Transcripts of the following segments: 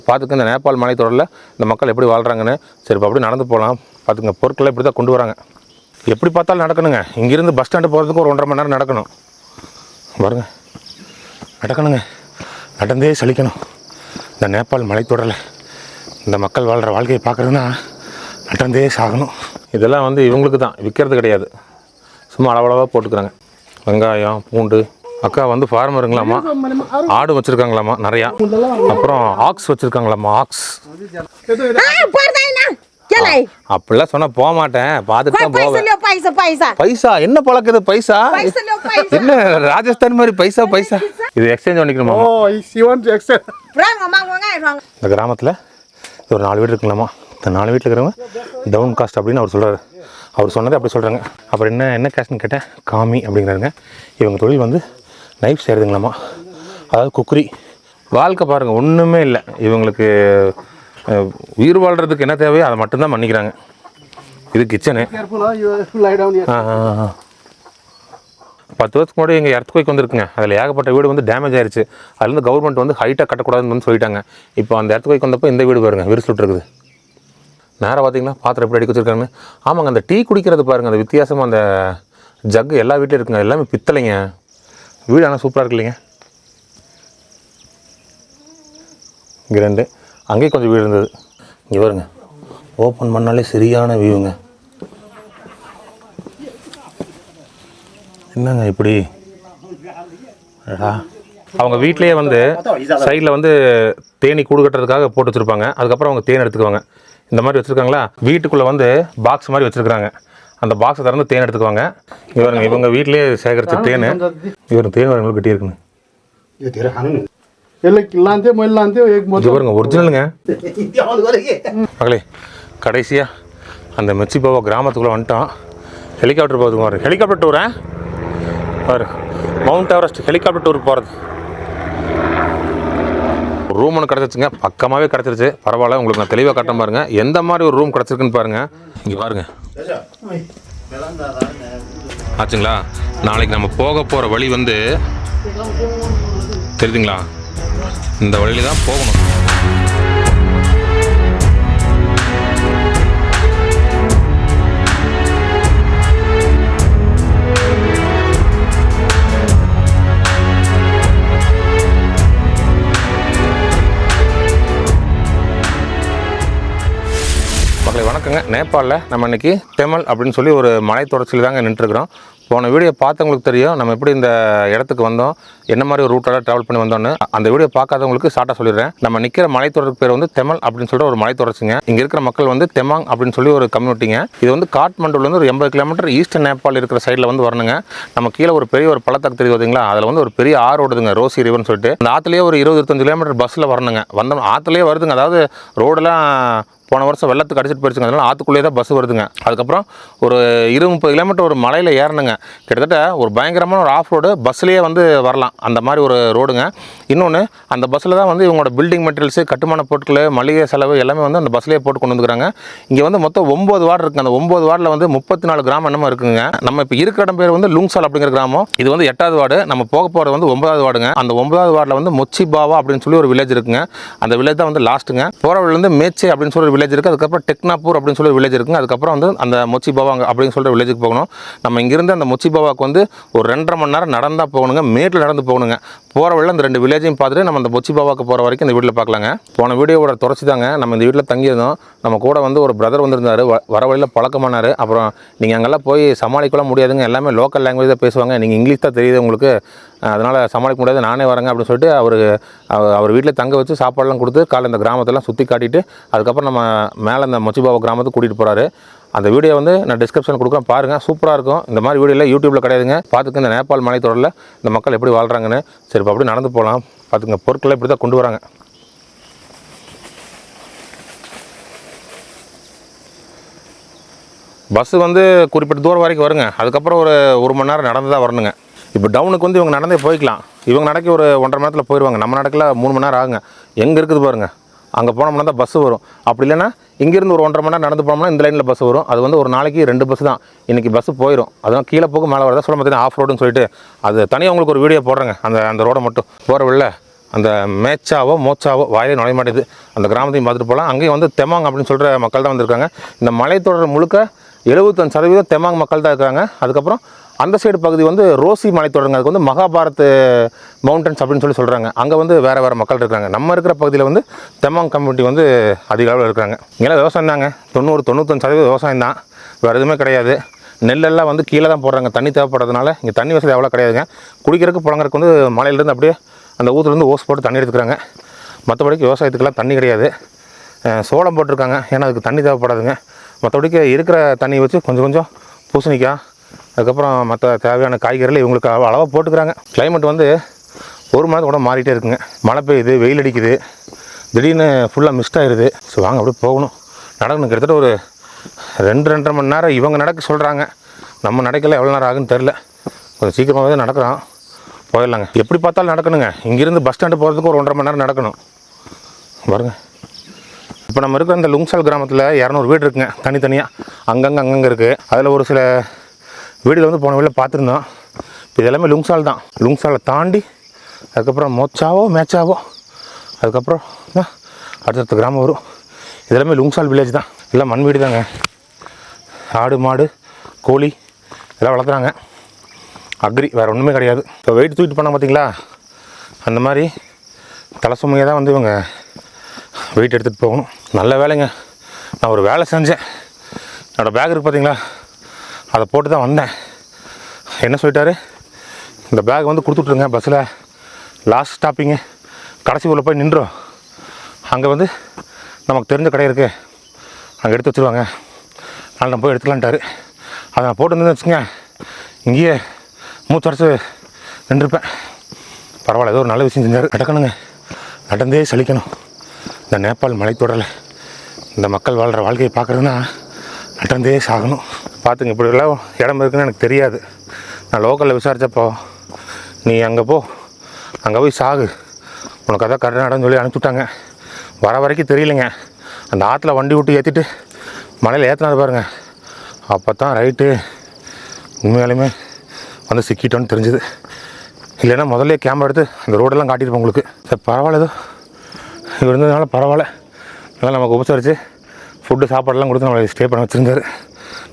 பார்த்துக்க இந்த நேபாள் மலைத்தொடரில் இந்த மக்கள் எப்படி வாழ்கிறாங்கன்னு. சரி இப்போ அப்படி நடந்து போகலாம். பார்த்துங்க பொருட்களை இப்படி தான் கொண்டு வராங்க. எப்படி பார்த்தாலும் நடக்கணுங்க. இங்கேருந்து பஸ் ஸ்டாண்டு போகிறதுக்கு ஒரு 1.5 மணி நேரம் நடக்கணும். பாருங்க நடக்கணுங்க, நடந்தே சலிக்கணும். இந்த நேபாள் மலைத்தொடரில் இந்த மக்கள் வாழ்கிற வாழ்க்கையை பார்க்குறதுன்னா நடந்தே சாகணும். இதெல்லாம் வந்து இவங்களுக்கு தான், விற்கிறது கிடையாது. சும்மா அளவளவாக போட்டுக்கிறாங்க. வெங்காயம், பூண்டு. அக்கா வந்து ஃபார்மருங்களாம்மா, ஆடு வச்சுருக்காங்களாம்மா நிறையா. அப்புறம் ஆக்ஸ் வச்சுருக்காங்களாம்மா, ஆக்ஸ். அப்படிலாம் சொன்னா போக மாட்டேன், பார்த்துட்டு தான் போவேன். பைசா என்ன பழக்குது? பைசா என்ன ராஜஸ்தான் மாதிரி பைசா பைசா? இது எக்ஸ்சேஞ்ச் பண்ணிக்கணுமா? இந்த கிராமத்தில் ஒரு 4 வீடு இருக்குங்களாம்மா. இந்த 4 வீட்டில் இருக்கிறவங்க டவுன் காஸ்ட் அப்படின்னு அவர் சொல்கிறாரு. அவர் சொன்னதை அப்படி சொல்கிறாங்க. அப்புறம் என்ன காஸ்ட்னு கேட்டேன், காமி அப்படிங்கிறாருங்க. இவங்க தொழில் வந்து நைஃப் செய்கிறதுங்களாம்மா, அதாவது குக்கரி. வாழ்க்கை பாருங்கள் ஒன்றுமே இல்லை இவங்களுக்கு. உயிர் வாழ்கிறதுக்கு என்ன தேவையோ அதை மட்டும்தான் பண்ணிக்கிறாங்க. இது கிச்சனு. 10 வருஷத்துக்கு முன்னாடி எங்கள் எர்த்குவைக் வந்துருக்குங்க. அதில் ஏகப்பட்ட வீடு வந்து டேமேஜ் ஆயிடுச்சு. அதுலேருந்து கவர்மெண்ட் வந்து ஹைட்டாக கட்டக்கூடாதுன்னு வந்து சொல்லிட்டாங்க. இப்போ அந்த எர்த்குவைக் வந்தப்போ இந்த வீடு பாருங்கள் விரிசல் விட்டுருக்குது. நேராக பார்த்தீங்கன்னா பாத்திரம் எப்படி அடிக்க வச்சுருக்காங்க. ஆமாங்க, அந்த டீ குடிக்கிறது பாருங்கள், அந்த வித்தியாசமாக அந்த ஜக்கு எல்லா வீட்லையும் இருக்குங்க. எல்லாமே பித்தளைங்க. வீடு ஆனால் சூப்பராக இருக்கு இல்லைங்க. இங்கே 2, அங்கேயும் கொஞ்சம் வீடு இருந்தது. இங்கே பாருங்க, ஓப்பன் பண்ணாலே சரியான வியூங்க. என்னங்க இப்படி? அவங்க வீட்லேயே வந்து சைடில் வந்து தேனி கூடு கட்டுறதுக்காக போட்டு வச்சுருப்பாங்க. அதுக்கப்புறம் அவங்க தேன் எடுத்துக்குவாங்க. இந்த மாதிரி வச்சுருக்காங்களா. வீட்டுக்குள்ளே வந்து பாக்ஸ் மாதிரி வச்சுருக்குறாங்க. அந்த பாக்ஸை திறந்து தேன் எடுத்துக்குவாங்க. இவருங்க இவங்க வீட்லேயே சேகரித்த தேன். இவருக்கு தேன் வரவங்களுக்கு கட்டி இருக்குன்னு இவருங்க ஒரிஜினலுங்க. மகளே கடைசியாக அந்த மெச்சிபாவா கிராமத்துக்குள்ளே வந்துட்டோம். ஹெலிகாப்டர் போகிறதுக்கு பாரு. ஹெலிகாப்டர் டூரா பாரு, மவுண்ட் எவரெஸ்ட் ஹெலிகாப்டர் டூருக்கு போகிறது. ரூம் ஒன்று கிடச்சிருச்சுங்க, பக்கமாகவே கிடச்சிருச்சு. பரவாயில்ல, உங்களுக்கு நான் தெளிவாக காட்டுறேன் பாருங்கள். எந்த மாதிரி ஒரு ரூம் கிடச்சிருக்குன்னு பாருங்கள். இங்கே பாருங்கள் ஆச்சுங்களா. நாளைக்கு நம்ம போக போகிற வழி வந்து தெரியுதுங்களா, இந்த வழியில தான் போகணும். மக்களை வணக்கங்க. நேபாளில் நம்ம இன்றைக்கி தெமல் அப்படின்னு சொல்லி ஒரு மலை தொடர்ச்சியில் தாங்க நின்றுருக்குறோம். போன வீடியோ பார்த்தவங்களுக்கு தெரியும் நம்ம எப்படி இந்த இடத்துக்கு வந்தோம், என்ன மாதிரி ஒரு ரூட்டால் ட்ராவல் பண்ணி வந்தோன்னு. அந்த வீடியோ பார்க்காதவங்களுக்கு ஷார்ட்டாக சொல்லிடுறேன். நம்ம நிற்கிற மலைத்தொடருக்கு பேர் வந்து தெமல் அப்படின்னு சொல்லிட்டு ஒரு மலை தொடர்ச்சிங்க. இங்கே இருக்கிற மக்கள் வந்து தெமாங் அப்படின்னு சொல்லி ஒரு கம்யூனிட்டிங்க. இது வந்து காட்மண்டுலேருந்து ஒரு 80 கிலோமீட்டர் ஈஸ்ட் நேபாள் இருக்கிற சைடில் வந்து வரணுங்க. நம்ம கீழே ஒரு பெரிய ஒரு பள்ளத்தாக்கு தெரியுது பார்த்தீங்களா, அதில் வந்து ஒரு பெரிய ஆறு ஓடுதுங்க, ரோசி ரிவர்னு சொல்லிட்டு. அந்த ஆற்றுலேயே ஒரு 20-25 கிலோமீட்டர் பஸ்ஸில் வரணுங்க. வந்தோம் ஆற்றுலேயே வருதுங்க. அதாவது ரோடெல்லாம் போன வருஷம் வெள்ளத்துக்கு அடிச்சிட்டு போயிடுச்சுங்க. அதனால் ஆற்றுக்குள்ளேயே தான் பஸ் வருதுங்க. அதுக்கப்புறம் ஒரு 20-30 கிலோமீட்டர் ஒரு மலையில் ஏறணுங்க. கிட்டத்தட்ட ஒரு பயங்கரமான ஒரு ஆஃப் ரோடு, பஸ்லேயே வந்து வரலாம் அந்த மாதிரி ஒரு ரோடுங்க. இன்னொன்று அந்த பஸ்ஸில் தான் வந்து இவங்களோட பில்டிங் மெட்டீரியல்ஸு, கட்டுமான பொருட்கள், மளிகை செலவு எல்லாமே வந்து அந்த பஸ்லேயே போட்டு கொண்டு வந்துக்கிறாங்க. இங்கே வந்து மொத்தம் 9 வார்டு இருக்குது. அந்த 9 வார்டில் வந்து 34 கிராமம் என்னமோ இருக்குங்க. நம்ம இப்போ இருக்கிற இடம் பேர் வந்து லுங்சால் அப்படிங்கிற கிராமம். இது வந்து 8வது வார்டு. நம்ம போக போகிறது வந்து 9வது வார்டுங்க. அந்த 9வது வார்டில் வந்து மொச்சிபாவா அப்படின்னு சொல்லி ஒரு வில்லேஜ் இருக்குங்க. அந்த வில்லேஜ் தான் வந்து லாஸ்ட்டுங்க. போகிற வழியிலேருந்து மேச்சே அப்படின்னு சொல்லி ஒரு வில்லேஜ் இருக்குது. அதுக்கப்புறம் டெக்னாப்பூர் அப்படின்னு சொல்லி ஒரு வில்லேஜ் இருக்குங்க. அதுக்கப்புறம் வந்து அந்த மொச்சிபாவா அப்படின்னு சொல்கிற வில்லேஜுக்கு போகணும். நம்ம இங்கிருந்து அந்த மொச்சிபாவாக்கு வந்து ஒரு 2.5 மணி நேரம் நடந்தால் போகணுங்க. மேட்டில் நடந்து போகணுங்க. போகிற வழியில் அந்த 2 வில்லேஜையும் பார்த்துட்டு நம்ம அந்த மொச்சிபாவாக்கு போகிற வரைக்கும் இந்த வீட்டில் பார்க்கலாங்க. போன வீடியோவோட தொடர்ச்சி தாங்க. நம்ம இந்த வீட்டில் தங்கியிருந்தோம். நம்ம கூட வந்து ஒரு பிரதர் வந்திருந்தார். வர வழியில் பழக்கமானார். அப்புறம் நீங்கள் அங்கெல்லாம் போய் சமாளிக்கலாம் முடியாதுங்க, எல்லாமே லோக்கல் லாங்குவேஜ் தான் பேசுவாங்க, நீங்கள் இங்கிலீஷ் தான் தெரியுது உங்களுக்கு, அதனால் சமாளிக்க முடியாது, நானே வரேங்க அப்படின்னு சொல்லிட்டு அவர் வீட்டில் தங்க வச்சு சாப்பாடெல்லாம் கொடுத்து காலை இந்த கிராமத்தெல்லாம் சுற்றி காட்டிட்டு அதுக்கப்புறம் நம்ம மேலே இந்த மொச்சிபாவா கிராமத்துக்கு கூட்டிகிட்டு போகிறாரு. அந்த வீடியோ வந்து நான் டிஸ்கிரிப்ஷன் கொடுக்குறேன் பாருங்கள், சூப்பராக இருக்கும். இந்த மாதிரி வீடியோவில் யூடியூப்பில் கிடையாதுங்க. பார்த்துக்க இந்த நேபாள் மலைத்தொடரில் இந்த மக்கள் எப்படி வாழ்கிறாங்கன்னு. சரி இப்போ அப்படி நடந்து போகலாம். பார்த்துங்க பொருட்களை இப்படி தான் கொண்டு வராங்க. பஸ்ஸு வந்து குறிப்பிட்ட தூரம் வரைக்கும் வருங்க. அதுக்கப்புறம் ஒரு 1 மணி நேரம் நடந்து தான் வரணுங்க. இப்போ டவுனுக்கு வந்து இவங்க நடந்தே போய்க்கலாம். இவங்க நடக்க ஒரு 1.5 மணி நேரத்தில் போயிடுவாங்க. நம்ம நடக்கல 3 மணி நேரம் ஆகுங்க. எங்கே இருக்குது பாருங்கள், அங்கே போனோம்னா தான் பஸ்ஸு வரும். அப்படி இல்லைன்னா இங்கேருந்து ஒரு 1.5 மணி நேரம் நடந்து போனோம்னா இந்த லைனில் பஸ் வரும். அது வந்து ஒரு நாளைக்கு 2 பஸ் தான். இன்றைக்கி பஸ்ஸு போயிடும். அதெல்லாம் கீழே போக மேலே வரதான் சொல்ல பார்த்தீங்கன்னா ஆஃப் ரோடுன்னு சொல்லிட்டு அது தனியாக உங்களுக்கு ஒரு வீடியோ போடுறேங்க. அந்த ரோடை மட்டும் போகிற வழியில் அந்த மேச்சாவோ மோச்சாவோ வாயிலே நுழைய மாட்டேது. அந்த கிராமத்தையும் பார்த்துட்டு போகலாம். அங்கேயும் வந்து தெமாங் அப்படின்னு சொல்கிற மக்கள் தான் வந்திருக்காங்க. இந்த மலைத்தொடர் முழுக்க 75% தெமாங் மக்கள் தான் இருக்காங்க. அதுக்கப்புறம் அந்த சைடு பகுதி வந்து ரோசி மலைத்தொடருங்க. அதுக்கு வந்து மகாபாரத் மவுண்டன்ஸ் அப்படின்னு சொல்லி சொல்கிறாங்க. அங்கே வந்து வேறு மக்கள் இருக்காங்க. நம்ம இருக்கிற பகுதியில் வந்து தெமாங் கம்யூனிட்டி வந்து அதிக அளவில் இருக்காங்க. இங்கெல்லாம் விவசாயம் தாங்க. 90-95% விவசாயம் தான், வேறு எதுவுமே கிடையாது. நெல்லெல்லாம் வந்து கீழே தான் போடுறாங்க. தண்ணி தேவைப்படுறதுனால இங்கே தண்ணி வசதி அவ்வளோ கிடையாதுங்க. குடிக்கிறதுக்கு புழங்கறதுக்கு வந்து மலையிலேருந்து அப்படியே அந்த ஊற்றுலேருந்து ஓஸ் போட்டு தண்ணி எடுத்துக்கிறாங்க. மற்றபடிக்கு விவசாயத்துக்கெல்லாம் தண்ணி கிடையாது. சோளம் போட்டிருக்காங்க, ஏன்னா அதுக்கு தண்ணி தேவைப்படாதுங்க. மற்றபடிக்கு இருக்கிற தண்ணியை வச்சு கொஞ்சம் பூசணிக்காய், அதுக்கப்புறம் மற்ற தேவையான காய்கறிகள் இவங்களுக்கு அளவாக போட்டுக்கிறாங்க. கிளைமேட் வந்து ஒரு மாதம் கூட மாறிட்டே இருக்குங்க. மழை பெய்யுது, வெயில் அடிக்குது, திடீர்னு ஃபுல்லாக மிஸ்ட் ஆயிடுது. ஸோ வாங்க அப்படியே போகணும், நடக்கணும். கிட்டத்தட்ட ஒரு 2-2.5 மணி நேரம் இவங்க நடக்க சொல்கிறாங்க. நம்ம நடக்கல எவ்வளோ நேரம் ஆகுன்னு தெரில. கொஞ்சம் சீக்கிரமாகவே நடக்கிறோம், போயிடலாங்க. எப்படி பார்த்தாலும் நடக்கணுங்க. இங்கேருந்து பஸ் ஸ்டாண்டு போகிறதுக்கு ஒரு 1.5 மணி நேரம் நடக்கணும் பாருங்க. இப்போ நம்ம இருக்கிற இந்த லுங்சால் கிராமத்தில் 200 வீடு இருக்குங்க, தனித்தனியாக அங்கங்கே இருக்குது. அதில் ஒரு சில வீடுகள் வந்து போன வீட்டில் பார்த்துருந்தோம். இப்போ இது எல்லாமே லுங்சால் தான். லுங்சாலை தாண்டி அதுக்கப்புறம் மோச்சாவோ மேச்சாவோ, அதுக்கப்புறம் அடுத்தடுத்த கிராமம் வரும். இதெல்லாமே லுங்சால் வில்லேஜ் தான். எல்லாம் மண் வீடு தாங்க. ஆடு மாடு கோழி எல்லாம் வளர்த்துறாங்க. அக்ரி, வேறு ஒன்றுமே கிடையாது. இப்போ வெயிட் தூக்கிட்டு போனால் பார்த்தீங்களா, அந்த மாதிரி தலை சுமையாக தான் வந்து இவங்க வெயிட் எடுத்துகிட்டு போகணும். நல்ல வேலைங்க, நான் ஒரு வேலை செஞ்சேன். என்னோடய பேக் இருக்குது பார்த்தீங்களா, அதை போட்டு தான் வந்தேன். என்ன சொல்லிட்டாரு, இந்த பேக் வந்து கொடுத்துட்ருங்க, பஸ்ஸில் லாஸ்ட் ஸ்டாப்பிங்கு கடைசி ஊரில் போய் நின்றோம், அங்கே வந்து நமக்கு தெரிஞ்ச கடை இருக்குது, அங்கே எடுத்து வச்சுருவாங்க, அதனால் நான் போய் எடுத்துக்கலான்ட்டாரு. அதை நான் போட்டு வந்து வச்சுங்க, இங்கேயே மூச்சரைச்சு நின்றுருப்பேன். பரவாயில்ல, ஏதோ ஒரு நல்ல விஷயம் செஞ்சார். நடக்கணுங்க, நடந்தே சலிக்கணும். இந்த நேபாள் மலைத்தொடரில் இந்த மக்கள் வாழ்கிற வாழ்க்கையை பார்க்குறதுன்னா நடந்தே சாகணும். பார்த்துங்க, இப்படி எல்லாம் இடம் இருக்குதுன்னு எனக்கு தெரியாது. நான் லோக்கலில் விசாரித்தப்போ, நீ அங்கே போ, அங்கே போய் சாகு, உனக்கு அதான் கரெக்டாக நடன்னு சொல்லி அனுப்பிவிட்டாங்க. வர வரைக்கும் தெரியலைங்க. அந்த ஆற்றுல வண்டி விட்டு ஏற்றிட்டு மலையில் ஏற்றினாது பாருங்க, அப்போ தான் ரைட்டு உண்மையாலுமே வந்து சிக்கிட்டோன்னு தெரிஞ்சுது. இல்லைன்னா முதல்ல கேமரா எடுத்து அந்த ரோடெல்லாம் காட்டியிருப்போம் உங்களுக்கு. சரி பரவாயில்ல, ஏதோ இவர் இருந்ததுனால பரவாயில்ல. அதனால் நமக்கு உபசரித்து ஃபுட்டு சாப்பாடெல்லாம் கொடுத்து நம்மளை ஸ்டே பண்ண வச்சுருந்தாரு.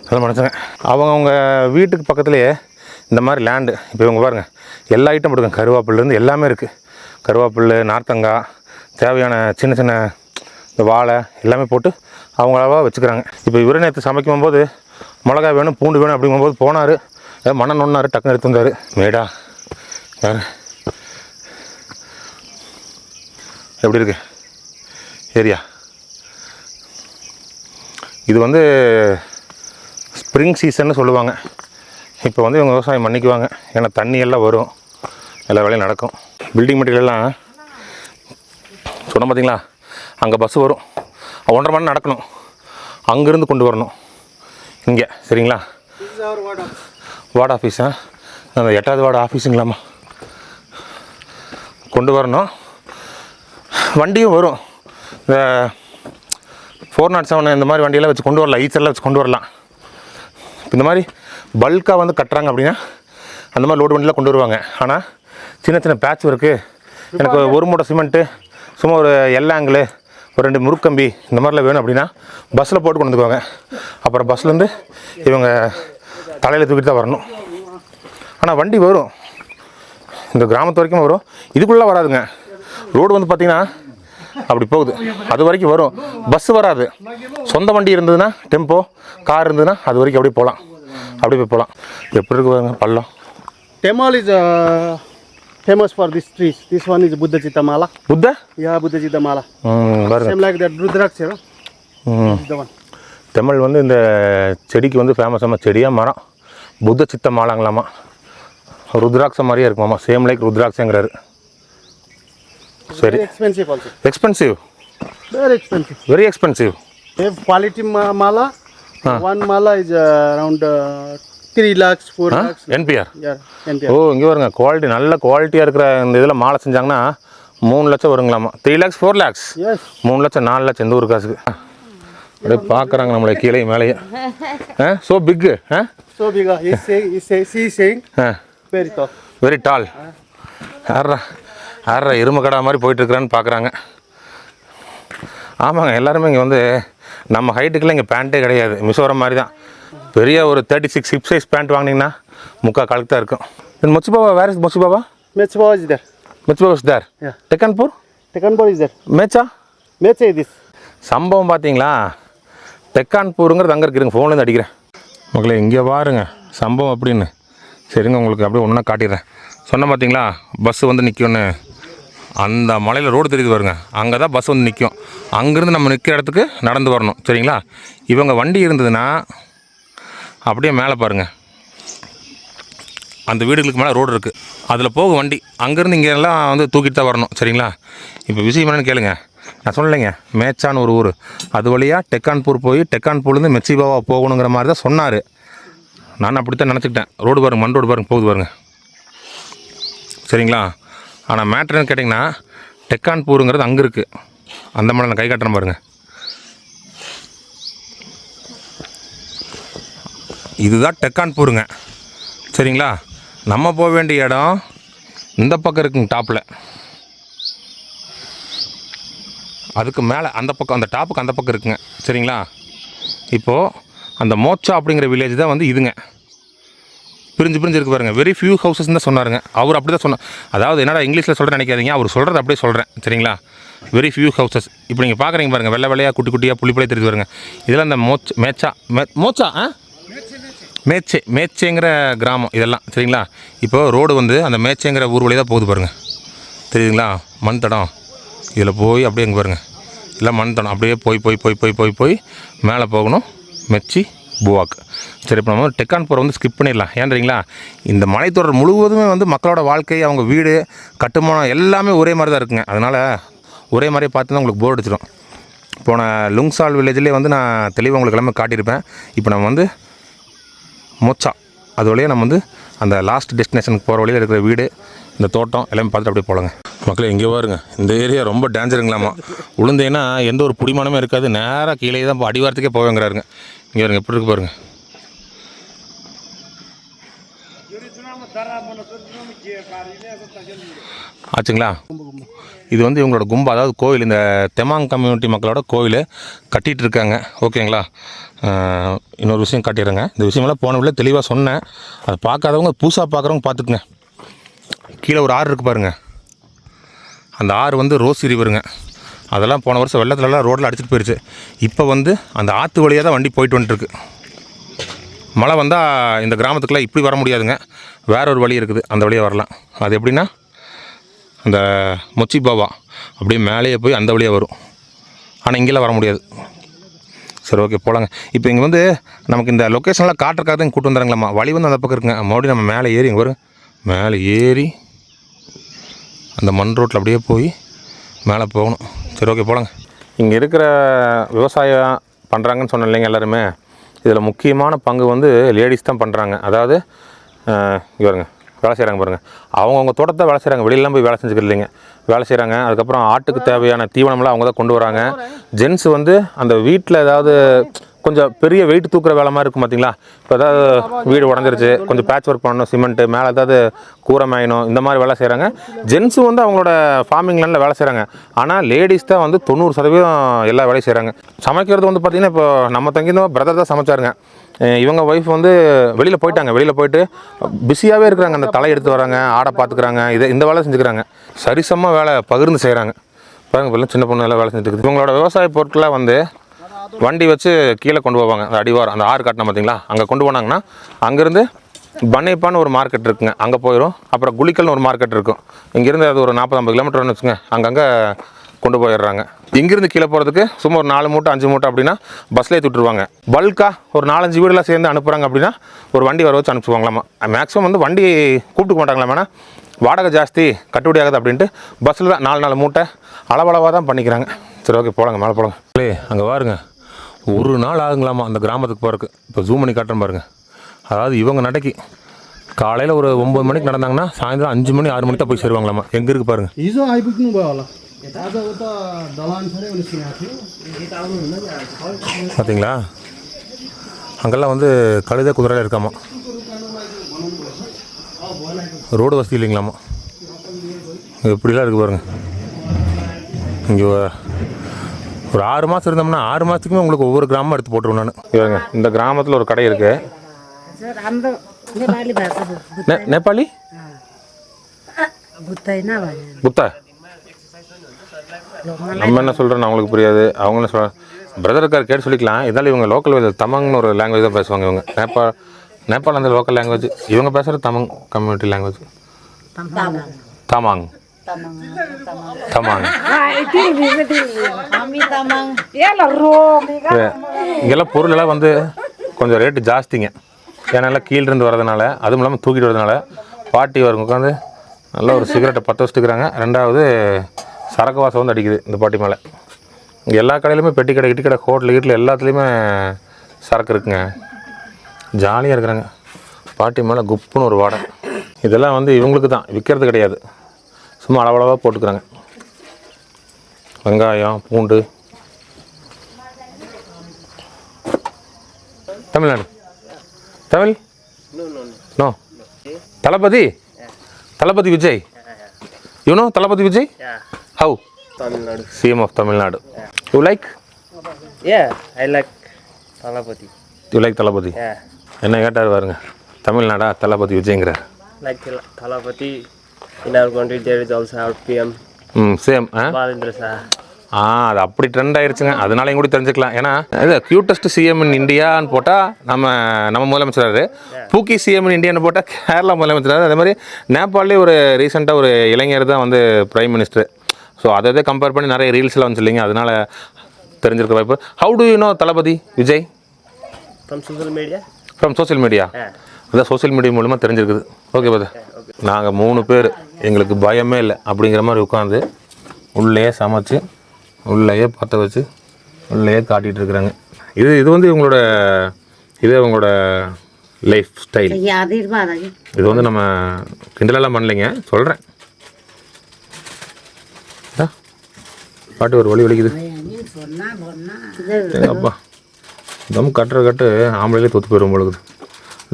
நல்லா மனுஷங்க. அவங்க வீட்டுக்கு பக்கத்துலேயே இந்த மாதிரி லேண்டு. இப்போ இவங்க பாருங்கள், எல்லா ஐட்டம் போட்டுருக்காங்க. கருவேப்பிலேருந்து எல்லாமே இருக்குது. கருவேப்பில், நார்த்தங்காய், தேவையான சின்ன சின்ன இந்த வாழை எல்லாமே போட்டு அவங்களாவா வச்சுக்கிறாங்க. இப்போ இவரே நேற்று சமைக்கும் போது மிளகாய் வேணும், பூண்டு வேணும் அப்படிங்கும்போது போனார், ஏதாவது மண்ணை நொன்னார், டக்குன்னு எடுத்து வந்தார். மேடா யார் எப்படி இருக்கு ஏரியா? இது வந்து ஸ்ப்ரிங் சீசன்னு சொல்லுவாங்க. இப்போ வந்து இவங்க விவசாயம் பண்ணிக்குவாங்க, ஏன்னா தண்ணி எல்லாம் வரும், எல்லா வேலையும் நடக்கும். பில்டிங் மெட்டீரியல்லாம் சொன்ன பார்த்தீங்களா, அங்கே பஸ்ஸு வரும், 1.5 மணி நேரம் நடக்கணும், அங்கேருந்து கொண்டு வரணும் இங்கே. சரிங்களா? வார்டு ஆஃபீஸா? அந்த 8வது வார்டு ஆஃபீஸுங்களாம்மா, கொண்டு வரணும். வண்டியும் வரும், இந்த 407 இந்த மாதிரி வண்டியெல்லாம் வச்சு கொண்டு வரலாம், ஈச்சரெல்லாம் வச்சு கொண்டு வரலாம். இந்த மாதிரி பல்காக வந்து கட்டுறாங்க அப்படின்னா அந்த மாதிரி லோடு வண்டியெலாம் கொண்டு வருவாங்க. ஆனால் சின்ன சின்ன பேட்ச் ஒர்க்கு, எனக்கு ஒரு மூட்டை சிமெண்ட்டு, சும்மா ஒரு எல்லாங்கில் ஒரு 2 முறுக்கம்பி இந்த மாதிரிலாம் வேணும் அப்படின்னா பஸ்ஸில் போட்டு கொண்டு வந்துக்குவாங்க. அப்புறம் பஸ்லேருந்து இவங்க தலையில் தூக்கிட்டு தான் வரணும். ஆனால் வண்டி வரும், இந்த கிராமத்து வரைக்கும் வரும், இதுக்குள்ளே வராதுங்க. ரோடு வந்து பார்த்திங்கன்னா அப்படி போகுது, அது வரைக்கும் வரும். பஸ்ஸு வராது. சொந்த வண்டி இருந்ததுன்னா, டெம்போ கார் இருந்ததுன்னா அது வரைக்கும் அப்படியே போகலாம், அப்படியே போய் போகலாம். எப்படி இருக்குவாங்க பள்ளம். Temal is famous for these trees. This one is Buddha Chitta Mala. Buddha? Yeah, Buddha Chitta Mala. பாருங்க. Same like that Rudraksha. This is the one. Tamil வந்து இந்த செடிக்கு வந்து ஃபேமஸான செடியாக மரம் புத்த சித்த மாலாங்களாமா. ருத்ராட்ச மாதிரியே இருக்குமாம்மா, சேம் லைக் ருத்ராட்சங்கிறாரு. சரி. Very expensive also. Expensive? Very expensive. Very expensive. If quality mala, one mala is around 3 lakhs, 4 lakhs. NPR? Yeah, NPR. ஓ, இங்கே வருங்க, குவாலிட்டி நல்ல குவாலிட்டியாக இருக்கிற இந்த இதில் மாலை செஞ்சாங்கன்னா 3 லட்சம் வருங்களாமா. 3 lakhs, 4 lakhs? Yes. 3 லட்சம் 4 லட்சம் எந்த ஒரு காசுக்கு. அப்படியே பார்க்குறாங்க நம்மளை கீழே மேலேயே. ஸோ பிக்கு. So big. He's saying very tall. Very tall. யாரா ஆற எருமை கடை மாதிரி போயிட்டுருக்குறான்னு பார்க்குறாங்க. ஆமாங்க, எல்லாருமே இங்கே வந்து நம்ம ஹைட்டுக்கெல்லாம் இங்கே பேண்ட்டே கிடையாது. மிசோரம் மாதிரி தான். பெரிய ஒரு 36 ஹிப் சைஸ் பேண்ட் வாங்கினீங்கன்னா முக்கால் காலுக்கு தான் இருக்கும். Mochi Baba, where is Mochi Baba? Mecha Baba is there. Mochi Baba is there. Yeah. Tekanpur? Tekanpur is there. Mecha? Mecha is this. சம்பவம் பார்த்தீங்களா? டெக்கான்பூருங்கிறது அங்கே இருக்குதுங்க. ஃபோன்லேருந்து அடிக்கிறேன் மக்களே. இங்கே பாருங்க சம்பவம் அப்படின்னு. சரிங்க, உங்களுக்கு அப்படியே ஒன்றா காட்டிடுறேன். சொன்ன பார்த்தீங்களா பஸ்ஸு வந்து நிற்கும்னு. அந்த மலையில் ரோடு தெரியுது பாருங்க, அங்கே தான் பஸ் வந்து நிற்கும். அங்கேருந்து நம்ம நிற்கிற இடத்துக்கு நடந்து வரணும். சரிங்களா? இவங்க வண்டி இருந்ததுன்னா அப்படியே மேலே பாருங்கள், அந்த வீடுகளுக்கு மேலே ரோடு இருக்குது, அதில் போக வண்டி. அங்கேருந்து இங்கே எல்லாம் வந்து தூக்கிட்டு தான் வரணும். சரிங்களா? இப்போ விஷயம் என்னன்னு கேளுங்க. நான் சொல்லலைங்க, மேச்சான்னு ஒரு ஊர், அது வழியாக டெக்கான்பூர் போய் டெக்கான்பூர்லேருந்து மெச்சி பாபா போகணுங்கிற மாதிரி தான் சொன்னார். நான் அப்படித்தான் நினச்சிக்கிட்டேன். ரோடு பாருங்க, மண் ரோடு பாருங்க, போகுது பாருங்க. சரிங்களா? ஆனால் மேட்ருன்னு கேட்டிங்கன்னா டெக்கான்பூருங்கிறது அங்கே இருக்குது. அந்த மாதிரி நான் கை காட்டுறேன் பாருங்கள். இதுதான் டெக்கான்பூருங்க. சரிங்களா? நம்ம போக வேண்டிய இடம் இந்த பக்கம் இருக்குங்க, டாப்பில். அதுக்கு மேலே அந்த பக்கம், அந்த டாப்புக்கு அந்த பக்கம் இருக்குங்க. சரிங்களா? இப்போது அந்த மோச்சா அப்படிங்கிற வில்லேஜ் தான் வந்து இதுங்க. பிரிஞ்சு இருக்கு பாருங்கள். வெரி ஃபியூ ஹவுசஸ் தான் சொன்னாருங்க. அவர் அப்படி தான் சொன்னார். அதாவது என்னடா இங்கிலீஷில் சொல்கிறேன் நினைக்காதீங்க, அவர் சொல்கிறது அப்படியே சொல்கிறேன். சரிங்களா? Very few houses. இப்போ நீங்கள் பார்க்குறீங்க பாருங்கள், வெள்ளை வெள்ளையாக குட்டி குட்டியாக புள்ளிப்பளையே தெரியுது பாருங்க. இதெல்லாம் இந்த மோச்சா மேச்சேங்கிற கிராமம் இதெல்லாம். சரிங்களா? இப்போது ரோடு வந்து அந்த மேச்சேங்கிற ஊர் வழியாக தான் போகுது பாருங்கள். தெரியுதுங்களா? மண் தடம். இதில் போய் அப்படியே இங்கே பாருங்கள், இல்லை மண் தடம். அப்படியே போய் மேலே போகணும், மெச்சி புவாக். சரி, இப்போ நம்ம டெக்கான்பூரை வந்து ஸ்கிப் பண்ணிடலாம். ஏன்றீங்களா? இந்த மலைத்தொடர் முழுவதுமே வந்து மக்களோட வாழ்க்கை, அவங்க வீடு, கட்டுமானம் எல்லாமே ஒரே மாதிரி தான் இருக்குங்க. அதனால் ஒரே மாதிரியே பார்த்து தான் உங்களுக்கு போர் அடிச்சிடும். போன லுங்சால் வில்லேஜ்லேயே வந்து நான் தெளிவாக உங்களுக்கு எல்லாமே காட்டியிருப்பேன். இப்போ நம்ம வந்து மோச்சா அது வழியாக நம்ம வந்து அந்த லாஸ்ட் டெஸ்டினேஷனுக்கு போகிற வழியில் இருக்கிற வீடு, இந்த தோட்டம் எல்லாமே பார்த்துட்டு அப்படியே போகலாங்க. மக்களே, இங்கே பாருங்க, இந்த ஏரியா ரொம்ப டேஞ்சருங்களாமா. உளுந்தேன்னா எந்த ஒரு புடிமானமே இருக்காது, நேராக கீழே தான் அடிவாரத்துக்கே போவேங்கிறாருங்க. இங்கே பாருங்க எப்படி இருக்கு பாருங்க. ஆச்சுங்களா? இது வந்து இவங்களோட கும்பா, அதாவது கோயில், இந்த தெமாங் கம்யூனிட்டி மக்களோட கோயில் கட்டிகிட்டு இருக்காங்க. ஓகேங்களா? இன்னொரு விஷயம் காட்டிடுறேங்க. இந்த விஷயமெல்லாம் போன வீட்டில் தெளிவாக சொன்னேன். அதை பார்க்காதவங்க, புதுசாக பார்க்குறவங்க பார்த்துக்குங்க. கீழே ஒரு ஆறு இருக்குது பாருங்கள். அந்த ஆறு வந்து ரோசி ரிவருங்க. அதெல்லாம் போன வருஷம் வெள்ளத்துலலாம் ரோட்டில் அடிச்சிட்டு போயிடுச்சு. இப்போ வந்து அந்த ஆற்று வழியாக தான் வண்டி போயிட்டு வந்துட்டுருக்கு. மழை வந்தால் இந்த கிராமத்துக்குலாம் இப்படி வர முடியாதுங்க, வேற ஒரு வழி இருக்குது, அந்த வழியாக வரலாம். அது எப்படின்னா அந்த மொச்சி பாபா அப்படியே மேலேயே போய் அந்த வழியாக வரும். ஆனால் இங்கெல்லாம் வர முடியாது. சரி, ஓகே, போகலாங்க. இப்போ இங்கே வந்து நமக்கு இந்த லொக்கேஷன்லாம் காட்டுறக்காக தான் கூட்டு வந்துடுறாங்களாம்மா. வழி வந்து அந்த பக்கம் இருக்குங்க. மறுபடியும் நம்ம மேலே ஏறி இங்கே வரும், மேலே ஏறி அந்த மண் ரோட்டில் அப்படியே போய் மேலே போகணும். சரி, ஓகே, போகலாங்க. இங்கே இருக்கிற விவசாயம் பண்ணுறாங்கன்னு சொன்னேன் இல்லைங்க எல்லாருமே. இதில் முக்கியமான பங்கு வந்து லேடிஸ் தான் பண்ணுறாங்க. அதாவது இங்கே பாருங்க, வேலை செய்கிறாங்க பாருங்கள். அவங்கவுங்க தோட்டத்தை வேலை செய்கிறாங்க, வெளியிலாம் போய் வேலை செஞ்சுக்கிறது இல்லைங்க, வேலை செய்கிறாங்க. அதுக்கப்புறம் ஆட்டுக்கு தேவையான தீவனம்லாம் அவங்க தான் கொண்டு வராங்க. ஜென்ஸ் வந்து அந்த வீட்டில் ஏதாவது கொஞ்சம் பெரிய வெயிட் தூக்குற வேலை மாதிரி இருக்கும் பார்த்தீங்களா. இப்போ ஏதாவது வீடு உடஞ்சிருச்சு, கொஞ்சம் பேட்ச் ஒர்க் பண்ணணும், சிமெண்ட்டு மேலே ஏதாவது கூரை மேயணும், இந்த மாதிரி வேலை செய்கிறாங்க. ஜென்ஸு வந்து அவங்களோட ஃபார்மிங் லேண்டில் வேலை செய்கிறாங்க. ஆனால் லேடிஸ் தான் வந்து 90% எல்லா வேலையும் செய்கிறாங்க. சமைக்கிறது வந்து பார்த்திங்கன்னா இப்போ நம்ம தங்கியிருந்தோம் பிரதர் தான் சமைச்சாருங்க. இவங்க ஒய்ஃப் வந்து வெளியில் போயிட்டாங்க. வெளியில் போயிட்டு பிஸியாகவே இருக்கிறாங்க. அந்த தலை எடுத்து வராங்க, ஆடை பார்த்துக்கிறாங்க, இந்த வேலை செஞ்சுக்கிறாங்க. சரிசமாக வேலை பகிர்ந்து செய்கிறாங்க பாருங்க. இப்போல்லாம் சின்ன பொண்ணு எல்லாம் வேலை செஞ்சுருக்குது. இவங்களோட விவசாய பொருட்களை வந்து வண்டி வச்சு கீழே கொண்டு போவாங்க. அந்த அடிவாரம், அந்த ஆறு காட்டினா பார்த்தீங்களா, அங்கே கொண்டு போனாங்கன்னா அங்கேருந்து பன்னைப்பான்னு ஒரு மார்க்கெட் இருக்குங்க, அங்கே போயிடும். அப்புறம் குளிக்கல்னு ஒரு மார்க்கெட் இருக்கும். இங்கேருந்து அது ஒரு 40-50 கிலோமீட்டர்னு வச்சுங்க, அங்கங்கே கொண்டு போயிடுறாங்க. இங்கேருந்து கீழே போகிறதுக்கு சும்மா ஒரு 4 மூட்டை 5 மூட்டை அப்படின்னா பஸ்லேயே விட்டுருவாங்க. பல்காக ஒரு 4-5 வீடுலாம் சேர்ந்து அனுப்புகிறாங்க அப்படின்னா ஒரு வண்டி வர வச்சு அனுப்பிச்சுவாங்களாமா. மேக்ஸிமம் வந்து வண்டி கூப்பிட்டுக்க மாட்டாங்களாம், வேணா வாடகை ஜாஸ்தி கட்டுப்படி ஆகுது அப்படின்ட்டு பஸ்ஸில் தான் 4 மூட்டை அளவளவாக தான் பண்ணிக்கிறாங்க. சரி, ஓகே, போகலாங்க, மேலே போகலாங்க. அங்கே பாருங்க, ஒரு நாள் ஆகுங்களாமா அந்த கிராமத்துக்கு போகிறதுக்கு. இப்போ ஜூம் பண்ணி காட்டுறேன் பாருங்கள். அதாவது இவங்க நடைக்கு காலையில் ஒரு 9 மணிக்கு நடந்தாங்கன்னா சாயந்தரம் 5 மணி 6 மணி தான் போய் சேருவாங்களாமா. எங்கே இருக்குது பாருங்கள். பார்த்தீங்களா, அங்கெல்லாம் வந்து கழுதை குதிரையில் இருக்காமா. ரோடு வசதி இல்லைங்களாமா. இது எப்படிலாம் இருக்குது பாருங்கள். இங்கே ஒரு 6 மாதம் இருந்தோம்னா 6 மாதத்துக்குமே உங்களுக்கு ஒவ்வொரு கிராமம் எடுத்து போட்டுருவோம் நான். இவங்க இந்த கிராமத்தில் ஒரு கடை இருக்குது. நேபாளி புத்தா நம்ம என்ன சொல்கிறோன்னு அவங்களுக்கு புரியாது. அவங்க என்ன சொல்கிறாங்க பிரதர் இருக்கார் கேட்டு சொல்லிக்கலாம். இதனால இவங்க லோக்கல் தமங்னு ஒரு லாங்குவேஜ் தான் பேசுவாங்க. இவங்க நேபாள் அந்த லோக்கல் லாங்குவேஜ். இவங்க பேசுகிறது தமங் கம்யூனிட்டி லாங்குவேஜ். தமாங் தமாங் இங்கெல்லாம் பொருளெல்லாம் வந்து கொஞ்சம் ரேட்டு ஜாஸ்திங்க. ஏன்னா கீழிருந்து வரதுனால, அதுவும் இல்லாமல் தூக்கிட்டு வரதுனால பாட்டி வரும் உட்காந்து நல்லா ஒரு சிகரெட்டை பற்ற வச்சுட்டுக்கிறாங்க. 2வது சரக்கு வாசம் வந்து அடிக்குது இந்த பாட்டி மேலே. இங்கே எல்லா கடையிலுமே பெட்டி கடை இட்டி கடை ஹோட்டல் வீட்டில் எல்லாத்துலேயுமே சரக்கு இருக்குங்க. ஜாலியாக இருக்கிறாங்க. பாட்டி மேலே குப்புன்னு ஒரு வாடை. இதெல்லாம் வந்து இவங்களுக்கு தான், விற்கிறது கிடையாது. சும்மா அளவளவாக போட்டுக்கிறாங்க. வெங்காயம், பூண்டு. Tamil Nadu Tamil know Thalapathy Thalapathy Vijay. You know Thalapathy Vijay? How? Tamil Nadu. CM of Tamil Nadu. You like? Yeah, I like Talapati. You like Thalapathy? Yeah, என்ன கேட்டார் பாருங்க. தமிழ்நாடா தளபதி விஜய்ங்கிறார். like Talapati. In our country there is also our PM. Same. Balendra sir. அது அப்படி trend ஆயிடுச்சுங்க. அதனாலையும் கூட தெரிஞ்சுக்கலாம். ஏன்னா இது கியூட்டஸ்ட் சிஎம் இன் இந்தியான்னு போட்டால் நம்ம முதலமைச்சராரு, பூக்கி சிஎம் இன் இந்தியான்னு போட்டால் கேரளா முதலமைச்சராரு. அதே மாதிரி நேபாளிலே ஒரு ரீசெண்டாக ஒரு இளைஞர் தான் வந்து பிரைம் மினிஸ்டர். ஸோ அதை கம்பேர் பண்ணி நிறைய ரீல்ஸ்லாம் வந்து இல்லைங்க. அதனால் தெரிஞ்சிருக்க வாய்ப்பு. How to you know Thalapathy Vijay? From social media? From social media. அதான் சோசியல் மீடியா மூலமாக தெரிஞ்சிருக்குது. ஓகே பதா. நாங்கள் 3 பேர், எங்களுக்கு பயமே இல்லை அப்படிங்கிற மாதிரி உட்காந்து உள்ளேயே சமைச்சு உள்ளேயே பற்ற வச்சு உள்ளேயே காட்டிகிட்டு இருக்கிறாங்க. இது வந்து இவங்களோட லைஃப் ஸ்டைல். இது வந்து நம்ம கிண்டலெல்லாம் பண்ணலைங்க, சொல்கிறேன். பாட்டு ஒரு வழி வலிக்குது. அப்பா தம் கட்டு ஆம்பளையிலே தொத்து போயிடும் பொழுது.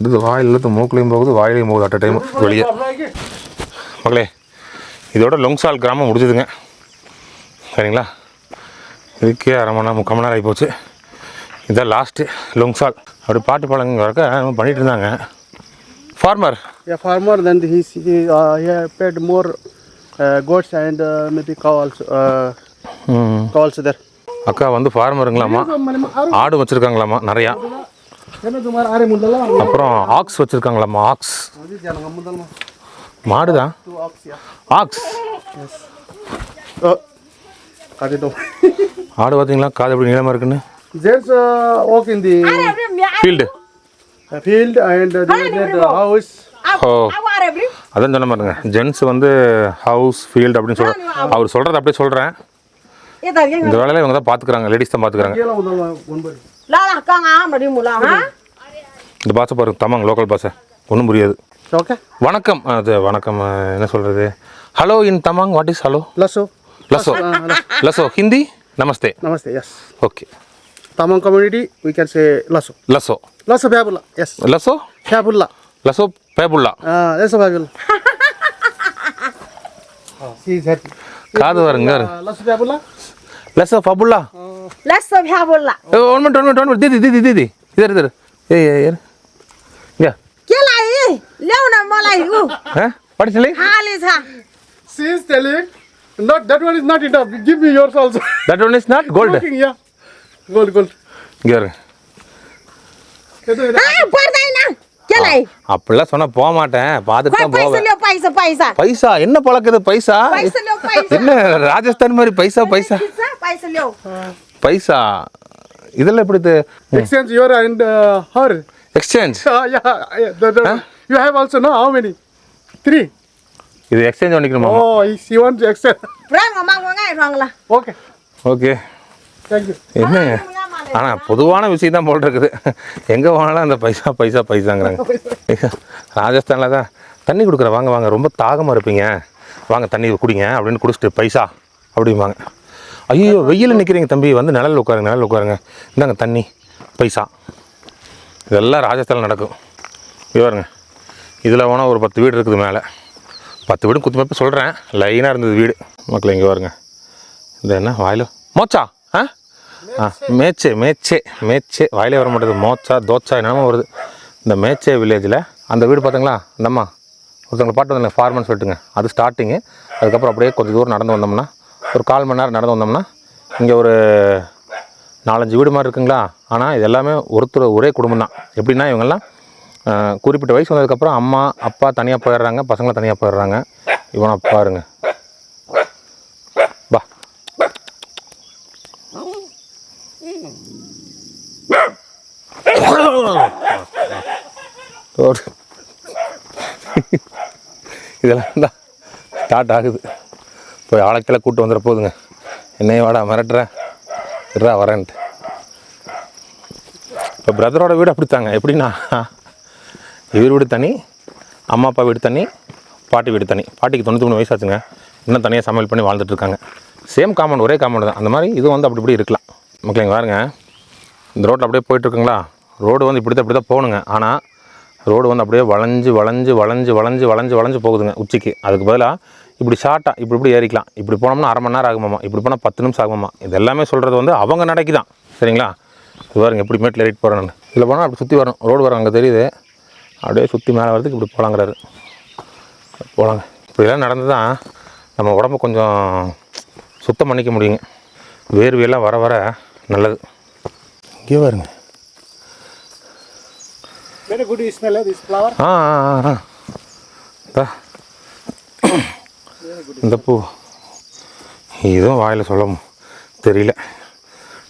இது வாயில் மூக்குலையும் போகுது, வாயிலையும் போகுது அட் அ டைம் வெளியே. மகளே, இதோட லொங்சால் கிராமம் முடிஞ்சுதுங்க. சரிங்களா? இதுக்கே 1/2 மணி நேரம் 3/4 மணி நேரம் ஆகிப்போச்சு. இதான் லாஸ்ட்டு லொங்சால். அப்படி பாட்டு பழங்க வரக்க பண்ணிகிட்டு இருந்தாங்க. Farmer. Yeah, farmer. Then he paid more goats and maybe cow also. Cow also there. அக்கா வந்து ஃபார்மருங்களாம்மா. ஆடு வச்சுருக்காங்களாம்மா நிறையா. அப்புறம் ஆக்ஸ் வச்சுருக்காங்களாம்மா. ஆக்ஸ் மாடு தான். ஆக்ஸ் ஆடு பார்த்தீங்களா? காது எப்படி நீளமாக இருக்குன்னு. There's work in the field and the house. ஓ அதான் சொன்ன மாதிரிங்க. ஜென்ஸ் வந்து ஹவுஸ் ஃபீல்டு அப்படின்னு சொல்கிறேன். அவர் சொல்கிறது அப்படியே சொல்கிறேன். இந்த வேலையில் இவங்க தான் பார்த்துக்குறாங்க, லேடிஸ் தான் பார்த்துக்குறாங்க. இந்த பாஷை பாருங்க, தமாங் லோக்கல் பாஷை, ஒன்றும் புரியாது. Okay. வணக்கம். அது வணக்கம் என்ன சொல்கிறது? Hello in Tamang what is hello? Lasso. லசோ Hindi namaste. Namaste. Yes. Okay. Tamang community we can say lasso. லசோ Fabula. Yes. லசோ Fabula. லசோ பேபுல்லா. Lasso Fabula. She is happy. காது வருங்க. Lasso Fabula. லசோ ஃபபுல்லா. Lasso Fabula. ஒன் மினிட் தீதி இதர் ஏ இங்க Kelai, Leona Malay. What is like? Halisa. She is telling, not that one is not enough. Give me yours also. That one is not gold. Yeah. Gold. இங்க இருங்க. Pardaina. Kelai. அப்படிலாம் சொன்னா போக மாட்டேன், பார்த்துட்டு தான் போவேன். Paisa. பைசா என்ன பழக்குது? பைசா என்ன ராஜஸ்தான் மாதிரி பைசா Paisa Leo. பைசா இதெல்லாம் எப்படி? Exchange your and her. Exchange. You have also no how many? 3. இது exchange பண்ணிக்கணுமா? Oh, she wants to exchange. Rang amang ngai rangla. Okay. Okay. Thank you. என்ன ஆனால் பொதுவான விஷயம் தான் போல் இருக்குது. எங்கே வாங்கினாலும் அந்த பைசாங்கிறாங்க. ராஜஸ்தானில் தான் தண்ணி கொடுக்குற வாங்க ரொம்ப தாகமாக இருப்பீங்க, வாங்க தண்ணி குடிங்க அப்படின்னு குடிச்சிட்டு பைசா அப்படிம்பாங்க. ஐயோ வெயில் நிற்கிறீங்க தம்பி, வந்து நிழல் உட்காருங்க, இந்தாங்க தண்ணி பைசா. இதெல்லாம் ராஜஸ்தானில் நடக்கும். பாருங்க, இதில் வேணால் ஒரு 10 வீடு இருக்குது மேலே. 10 வீடு குத்து மதிப்பு சொல்கிறேன். லைனாக இருந்தது வீடு. மக்கள் இங்கே வருங்க. இந்த என்ன வாயில் மோச்சா? மேச்சே மேச்சே மேச்சே வாயிலே வர மாட்டேது. மோச்சா தோச்சா என்னமோ வருது. இந்த மேச்சே வில்லேஜில் அந்த வீடு பார்த்தீங்களா? இந்தம்மா ஒருத்தவங்களை பாட்டு வந்தாங்க ஃபார்மர்னு சொல்லிட்டுங்க. அது ஸ்டார்டிங்கு. அதுக்கப்புறம் அப்படியே கொஞ்சம் தூரம் நடந்து வந்தோம்னா ஒரு 1/4 மணி நேரம் நடந்து வந்தோம்னா இங்கே ஒரு 4-5 வீடு மாதிரி இருக்குங்களா. ஆனால் இது எல்லாமே ஒரே குடும்பம் தான். எப்படின்னா இவங்கெல்லாம் குறிப்பிட்ட வயசு வந்ததுக்கப்புறம் அம்மா அப்பா தனியாக போயிடுறாங்க, பசங்களை தனியாக போயிடுறாங்க. இவனை பாருங்க பா. இதெல்லாம் தான் ஸ்டார்ட் ஆகுது. போய் ஆளைக்கெல்லாம் கூப்பிட்டு வந்துட போகுதுங்க. என்னைய வாடா மிரட்டுறேன் இருறா வரேன்ட்டு. இப்போ பிரதரோட வீடு அப்படித்தாங்க. எப்படின்னா இவர் வீடு தனி, அம்மா அப்பா வீடு தனி, பாட்டி வீடு தனி. பாட்டிக்கு 93 வயசு ஆச்சுங்க. இன்னும் தனியாக சமையல் பண்ணி வாழ்ந்துட்டுருக்காங்க. சேம் காம்பவுண்ட், ஒரே காம்பவுண்ட் தான். அந்த மாதிரி இது வந்து அப்படி இப்படி இருக்கலாம். மக்கள் இங்கே பாருங்க, இந்த ரோட்டில் அப்படியே போயிட்டுருக்குங்களா. ரோடு வந்து இப்படி தான் போகணுங்க. ஆனால் ரோடு வந்து அப்படியே வளைஞ்சு வளைஞ்சு வளைஞ்சு வளைஞ்சு வளைஞ்சு வளைஞ்சு போகுதுங்க உச்சிக்கு. அதுக்கு பதிலாக இப்படி ஷார்ட்டாக இப்படி ஏறிக்கலாம். இப்படி போனோம்னா 1/2 மணி நேரம் ஆகுமாம்மா, இப்படி போனால் 10 நிமிஷம் ஆகுமாம்மா. இது எல்லாமே சொல்கிறது வந்து அவங்க நடைக்கு தான். சரிங்களா? இது பாருங்க எப்படி மேட்டில் ஏறிட்டு போகிறேன் நான். இதில் போனால் அப்படி சுற்றி வரும். ரோடு வரும் அங்கே தெரியுது. அப்படியே சுற்றி மேலே வரதுக்கு இப்படி போகலாங்கிறாரு. போகலாங்க. இப்படிலாம் நடந்து தான் நம்ம உடம்பு கொஞ்சம் சுத்தம் பண்ணிக்க முடியுங்க. வேர்வையெல்லாம் வர வர நல்லது. இங்கே பாருங்க. Very good smell of this flower. இந்த பூ இதுவும் வாயில் சொல்ல தெரியல,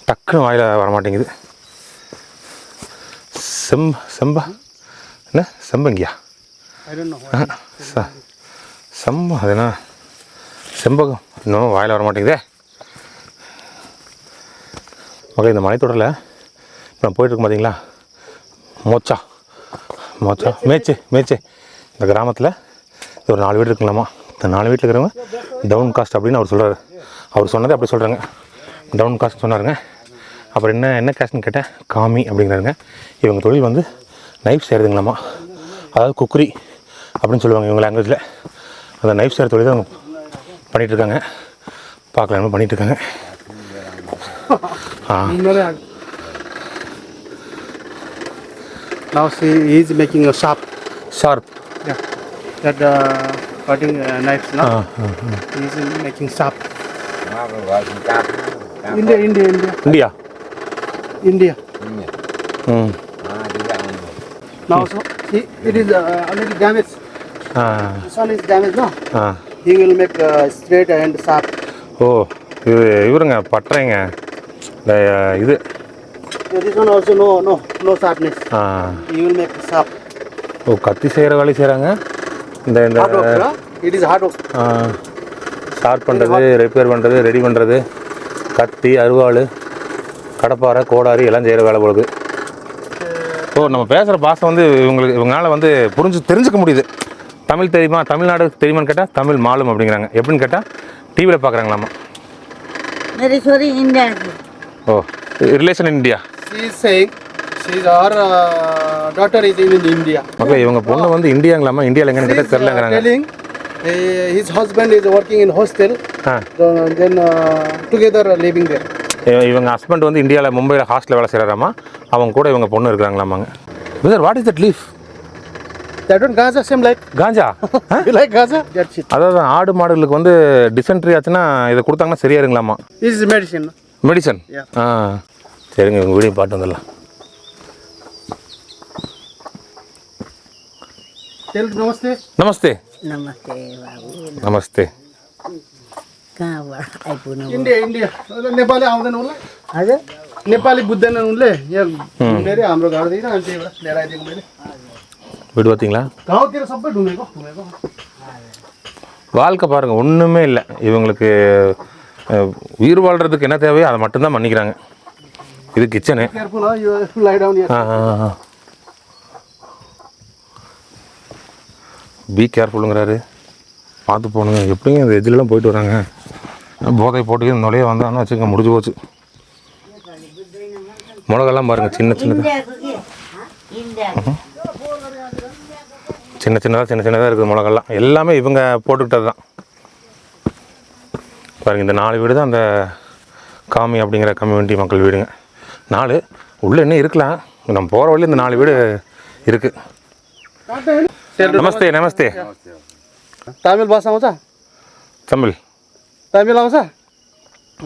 டக்குன்னு வாயில் வரமாட்டேங்குது. செம்பா என்ன செம்பங்கியா? I don't know. செம்பா அது என்ன செம்பகம் இன்னும் வாயில் வரமாட்டேங்குதே. ஓகே, இந்த மலைத்தொடரில் இப்போ நான் போயிட்டுருக்கோம் பார்த்தீங்களா. மோச்சா மேச்சே இந்த கிராமத்தில் ஒரு 4 வீடு இருக்குங்களாம்மா. இந்த 4 வீட்டில் இருக்கிறவங்க டவுன் காஸ்ட் அப்படின்னு அவர் சொல்கிறாரு. அவர் சொன்னதை அப்படி சொல்கிறாங்க. டவுன் காஸ்ட் சொன்னாருங்க. அப்புறம் என்ன காஸ்ட்னு கேட்டேன். காமி அப்படிங்கிறாருங்க. இவங்க தொழில் வந்து நைஃப் செய்கிறதுங்களாம்மா. அதாவது குக்குரி அப்படின்னு சொல்லுவாங்க இவங்க லாங்குவேஜில். அந்த நைஃப் செய்கிற தொழில் தான் அவங்க பண்ணிகிட்ருக்காங்க. பார்க்கலாம் என்ன பண்ணிகிட்ருக்காங்க. Now she is making a sharp. Yeah. That cutting knives now. He is making sharp. India. Now so it is already damaged. This one is damaged now. He will make straight and sharp. ஓ, இது இவருங்க பட்டறைங்க. இந்த இது This one also no sharpness. He will make sharp. ஓ, கத்தி செய்கிற வேலை செய்கிறாங்க. இந்த Hard work, huh? It is hard work. Sharp பண்ணுறது, ரிப்பேர் பண்ணுறது, ரெடி பண்ணுறது, கத்தி, அருவாள், கடப்பாரை, கோடாரி எல்லாம் செய்கிற வேலை போகுது. ஓ, நம்ம பேசுகிற பாஷை வந்து இவங்களால வந்து தெரிஞ்சுக்க முடியுது. தமிழ் தெரியுமா, தமிழ்நாடு தெரியுமான்னு கேட்டால் தமிழ் மாலும் அப்படிங்கிறாங்க. எப்படின்னு கேட்டால் டிவியில் பார்க்குறாங்களாமா. ஓ, relation India. She is saying our daughter is in India. Okay, இவங்க பொண்ணு வந்து இந்தியாங்களாமா. இந்தியாவில் எங்கன்னு கேட்டால் தெரியலங்கிறாங்க. Telling his husband is working in hostel. Then together living there. இவங்க ஹஸ்பண்ட் வந்து இந்தியாவில் மும்பையில் ஹாஸ்டலில் வேலை செய்கிறாராமா. அவங்க கூட இவங்க பொண்ணு இருக்கிறாங்களாமாங்க. Sir, what is that leaf? That one gaja same like ganja. you like gaja? That's it. அதாவது ஆடு மாடுகளுக்கு வந்து டிசென்ட்ரி ஆச்சுன்னா இதை கொடுத்தாங்கன்னா சரியா இருங்களாமா. This is medicine. மெடிசன். சரிங்க, உங்கள் வீடியோ பாட்டு வந்துடலாம். Tell namaste. நமஸ்தே. नमस्ते बाबू நமஸ்தே. कहाँबाट आइपुग्नु India. नेपाली आउँदैन उसलाई. हजुर नेपाली बुझ्दैन उनले. यहाँ धेरै हाम्रो घरदेखि अनि त्यही भएर लिएर आइदिएको मैले. வீடு பார்த்தீங்களா? गाउँतिर सबै ढुमेको. வாழ்க்கை பாருங்கள், ஒன்றுமே இல்லை. இவங்களுக்கு உயிர் வாழ்கிறதுக்கு என்ன தேவையோ அதை மட்டும்தான் பண்ணிக்கிறாங்க. இது kitchen. Careful, you lie down here. Be கேர்ஃபுல்லுங்கிறாரு. பார்த்து போகணுங்க. எப்படிங்க இந்த எஜ்ஜிலலாம் போயிட்டு வராங்க. போதை போட்டு நுழைய வந்தான்னு வச்சுக்க முடிஞ்சு போச்சு. மிளகெல்லாம் பாருங்கள், சின்ன சின்னது சின்ன சின்னதாக இருக்குது மிளகெல்லாம் எல்லாமே இவங்க போட்டுக்கிட்டது தான். பாருங்கள், இந்த 4 வீடு தான் அந்த காமி அப்படிங்கிற கம்யூனிட்டி மக்கள் வீடுங்க. 4 உள்ளே இன்னும் இருக்கலாம், நம்ம போகிற வழியில் இந்த 4 வீடு இருக்குது. நமஸ்தே நமஸ்தே. तमिल भाषा आउँछ? தமிழ் तमिल आउँछ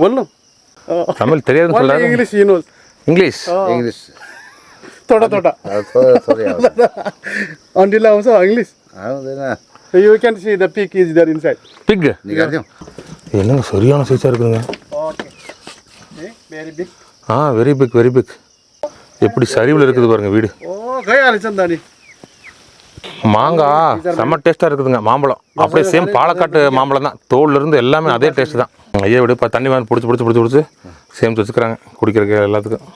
बोल्नु? தமிழ் தெரியாதுன்னு சொல்லாது. इङ्ग्लिस हिँड्नुहोस्. English English. थोडा थोडा Sorry. अन्टिल आउँछ इङ्ग्लिस. आउँदैन. You can see the pig is there inside. Pig निकाल्थ्यौँ. என்னங்க சரியான சைஸாக இருக்குதுங்க. Okay. Very big. Very big very big. எப்படி சரிவில் இருக்குது பாருங்கள் வீடு. गइहाल्छ नि त नि. மாங்காய் செம்ம டேஸ்ட்டாக இருக்குதுங்க. மாம்பழம் அப்படியே சேம் பாலக்காட்டு மாம்பழம் தான், தோல்லேருந்து எல்லாமே அதே டேஸ்ட்டு தான். ஐயா விடு இப்போ தண்ணி வந்து பிடிச்சி சேம் வச்சுக்கிறாங்க குடிக்கிறதுக்கு எல்லாத்துக்கும்.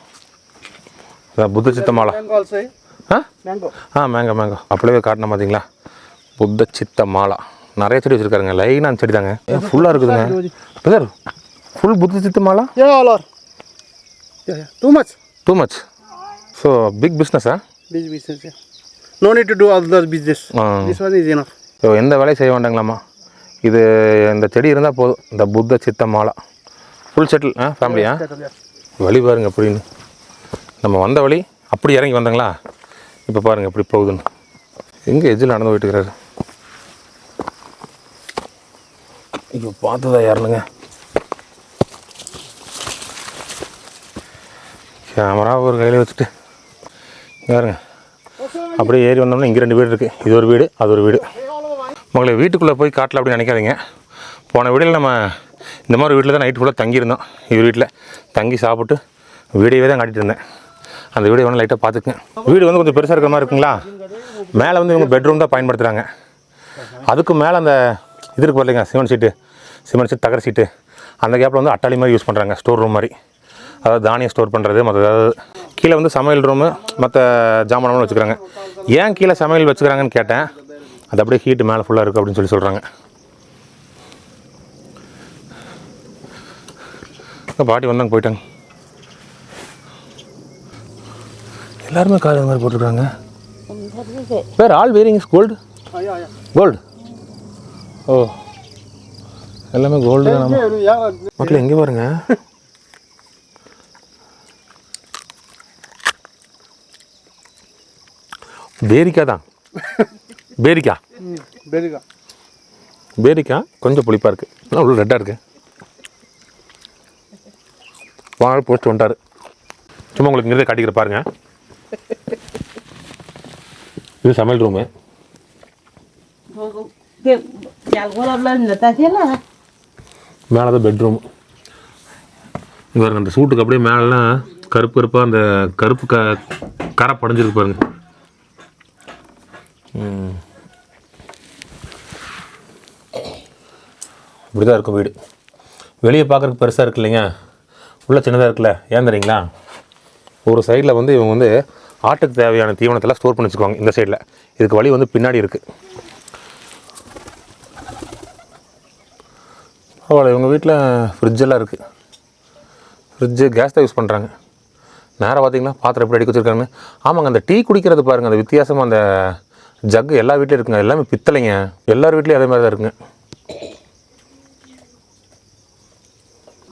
அதான் புத்த சித்த மாலை. Mango also. Mango. மேங்கோ அப்படியே காட்டின பார்த்தீங்களா, புத்த சித்த மாலா. நிறைய செடி வச்சுருக்காருங்க, லைனாக செடி தாங்க, ஃபுல்லாக இருக்குதுங்க. பிரதர் ஃபுல் புத்த சித்த மாலா. Yeah, all are. Yeah. Too much. Too much. So big பிஸ்னஸா? Big business. Yeah. No need to do other business. This one is enough. So எந்த வேலையும் செய்ய வேண்டாங்களாம்மா. இது இந்த செடி இருந்தால் போதும். இந்த புத்த சித்த மாலா ஃபுல் செட்டில் ஃபேமிலியா. வழி பாருங்க அப்படின்னு, நம்ம வந்த வழி அப்படி இறங்கி வந்தாங்களா, இப்போ பாருங்கள் எப்படி போகுதுன்னு. எங்கே எஜ்ஜில் நடந்து போயிட்டு இருக்கிறாரு. இப்போ பார்த்ததா யாருனுங்க. கேமரா ஒரு கையில் வச்சுட்டு பாருங்க அப்படியே ஏறி வந்தோம்னா இங்கே 2 வீடு இருக்குது. இது ஒரு வீடு, அது ஒரு வீடு. உங்களை வீட்டுக்குள்ளே போய் காட்டல அப்படின்னு நினைக்காதீங்க. போன வீடியோவில் நம்ம இந்த மாதிரி வீட்டில் தான் நைட்டு ஃபுல்லாக தங்கியிருந்தோம். இவர் வீட்டில் தங்கி சாப்பிட்டு வீடியோவே தான் காட்டிகிட்டு இருந்தேன். அந்த வீடியோ வேணும் லைட்டாக பார்த்துக்குங்க. வீடு வந்து கொஞ்சம் பெருசாக இருக்கிற மாதிரி இருக்குங்களா. மேலே வந்து இவங்க பெட்ரூம் தான் பயன்படுத்துகிறாங்க. அதுக்கு மேலே அந்த இது இருக்கு இல்லைங்க, சிமெண்ட் சீட்டு தகர சீட்டு, அந்த கேப்பில் வந்து அட்டாளி மாதிரி யூஸ் பண்ணுறாங்க, ஸ்டோர் ரூம் மாதிரி. அதாவது தானியம் ஸ்டோர் பண்ணுறது, மற்ற அதாவது கீழே வந்து சமையல் ரூமு மற்ற ஜாமானம்லாம் வச்சுக்கிறாங்க. ஏன் கீழே சமையல் வச்சுக்கிறாங்கன்னு கேட்டேன். அது அப்படியே ஹீட்டு மேலே ஃபுல்லாக இருக்குது அப்படின்னு சொல்லி சொல்கிறாங்க. பாட்டி வந்தாங்க போயிட்டாங்க. எல்லாருமே கார் இந்த மாதிரி போட்டிருக்காங்க. வேறு all wearing is gold. Gold. ஓ எல்லாமே கோல்டு தான். மக்கள் எங்கே பாருங்க, பேரிக்காய் தான். பேரிக்காய் கொஞ்சம் புளிப்பாக இருக்குது, ஆனால் உள்ள ரெட்டாக இருக்குது. வாங்க போஸ்ட் வந்துட்டார். சும்மா உங்களுக்கு இங்கே காட்டிக்கிற பாருங்க. இது சமையல் ரூமு. மேலே தான் பெட்ரூம். பாருங்க அந்த சூட்டுக்கு அப்படியே மேலெலாம் கருப்பாக அந்த கருப்பு கரை படைஞ்சிருக்கு பாருங்க. இப்படி தான் இருக்கும் வீடு. வெளியே பார்க்குறதுக்கு பெருசாக இருக்கு இல்லைங்க, உள்ளே சின்னதாக இருக்குல்ல. ஏன் தெரியுங்களா, ஒரு சைடில் வந்து இவங்க வந்து ஆட்டுக்கு தேவையான தீவனத்தெல்லாம் ஸ்டோர் பண்ணி வச்சுக்குவாங்க. இந்த சைடில் இதுக்கு வழி வந்து பின்னாடி இருக்குது. அவ்வளோ இவங்க வீட்டில் ஃப்ரிட்ஜெல்லாம் இருக்குது. ஃப்ரிட்ஜு கேஸ் தான் யூஸ் பண்ணுறாங்க. நேராக பார்த்தீங்கன்னா பாத்திரம் எப்படி அடிக்க வச்சுருக்காங்க. ஆமாங்க, அந்த டீ குடிக்கிறது பாருங்கள், அந்த வித்தியாசமாக அந்த ஜக்கு எல்லா வீட்லேயும் இருக்குங்க. எல்லாமே பித்தளைங்க, எல்லார் வீட்லேயும் அதே மாதிரி தான் இருக்குங்க.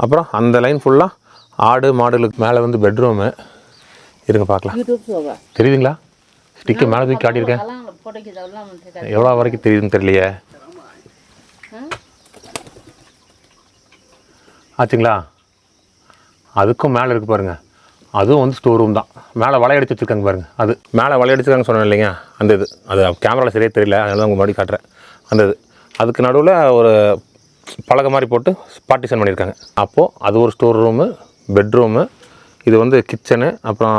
அப்புறம் அந்த லைன் ஃபுல்லாக ஆடு மாடுகளுக்கு மேலே வந்து பெட்ரூமு. இருங்க பார்க்கலாம், தெரியுதுங்களா? ஸ்டிக்கு மேலே தூக்கி காட்டியிருக்கேன். எவ்வளோ வரைக்கும் தெரியுதுன்னு தெரியலையே. ஆச்சுங்களா? அதுக்கும் மேலே இருக்குது பாருங்கள், அதுவும் வந்து ஸ்டோர் ரூம் தான். மேலே வலையடிச்சு வச்சுருக்காங்க பாருங்கள். அது மேலே வலையடிச்சுருக்காங்க சொன்னேன் இல்லைங்க, அந்த இது. அது கேமராவில் சரியாக தெரியல, அதனால தான் உங்கள் முன்னாடி காட்டுறேன். அந்த இது அதுக்கு நடுவில் ஒரு பலகை மாதிரி போட்டு பார்ட்டிஷன் பண்ணியிருக்காங்க. அப்போது அது ஒரு ஸ்டோர் ரூமு, பெட்ரூமு, இது வந்து கிச்சனு. அப்புறம்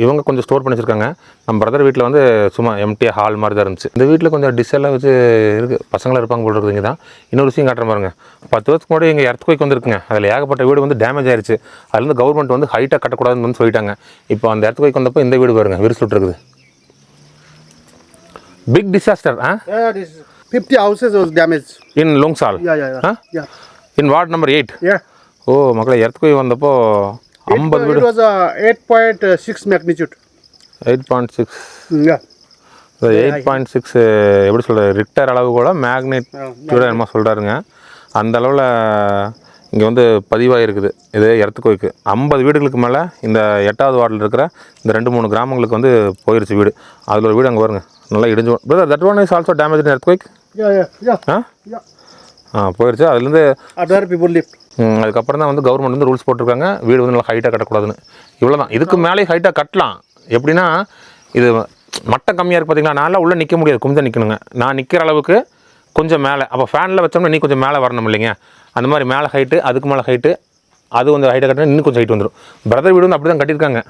இவங்க கொஞ்சம் ஸ்டோர் பண்ணி வச்சுருக்காங்க. நம்ம பிரதர் வீட்டில் வந்து சும்மா எம்டியாக ஹால் மாதிரி தான் இருந்துச்சு. இந்த வீட்டில் கொஞ்சம் டிஷ்ஷெல்லாம் வச்சு இருக்குது. பசங்களாம் இருப்பாங்க போல் இருக்குது. இங்கே தான் இன்னொரு விஷயம் காட்டுற பாருங்க. 10 வருஷத்துக்கு முன்னாடி எங்கள் எர்த்குவேக் வந்துருக்குங்க. அதில் ஏகப்பட்ட வீடு வந்து டேமேஜ் ஆயிடுச்சு. அதுலேருந்து கவர்மெண்ட் வந்து ஹைட்டாக கட்டக்கூடாதுன்னு வந்து சொல்லிட்டாங்க. இப்போ அந்த எர்த்குவேக் வந்தப்போ இந்த வீடு பாருங்கள் விரிசல் இருக்குது. Big disaster. Yeah, this 50 houses was damaged. In Longsal. Yeah. In ward number 8. Yeah. ஓ மக்களை, எர்த்குவேக் வந்தப்போ 50 வீடு. It was 8.6 magnitude. 8.6. Yeah. 8.6 எப்படி சொல்கிறது ரிக்டர் அளவு கூட மேக்னெட்டியூட என்னமோ சொல்கிறாருங்க. அந்த அளவில் இங்கே வந்து பதிவாக இருக்குது. இது எர்த்குவேக் 50 வீடுகளுக்கு மேலே இந்த 8வது வார்டில் இருக்கிற இந்த 2-3 கிராமங்களுக்கு வந்து போயிருச்சு வீடு. அதில் ஒரு வீடு அங்கே வருங்க நல்லா இடிஞ்சு. Brother that one is also damage in earthquake. போயிருச்சு. அதுலேருந்து Other people lived. அதுக்கப்புறம் தான் வந்து கவர்மெண்ட் வந்து ரூல்ஸ் போட்டிருக்காங்க வீடு வந்து நல்லா ஹைட்டாக கட்டக்கூடாதுன்னு. இவ்வளோ தான். இதுக்கு மேலே ஹைட்டாக கட்டலாம். எப்படின்னா இது மட்டம் கம்மியாக இருக்குது பார்த்தீங்களா, நான்லாம் உள்ளே நிற்க முடியாது, கொஞ்சம் நிற்கணுங்க. நான் நிற்கிற அளவுக்கு கொஞ்சம் மேலே. அப்போ ஃபேனில் வச்சோம்னா நீ கொஞ்சம் மேலே வரணும் இல்லைங்க. அந்த மாதிரி மேலே ஹைட்டு, அதுக்கு மேலே ஹைட்டு, அது வந்து ஹைட்டாக கட்டினா இன்னும் கொஞ்சம் ஹைட் வந்துடும். பிரதர் வீடு வந்து அப்படி தான் கட்டியிருக்காங்க.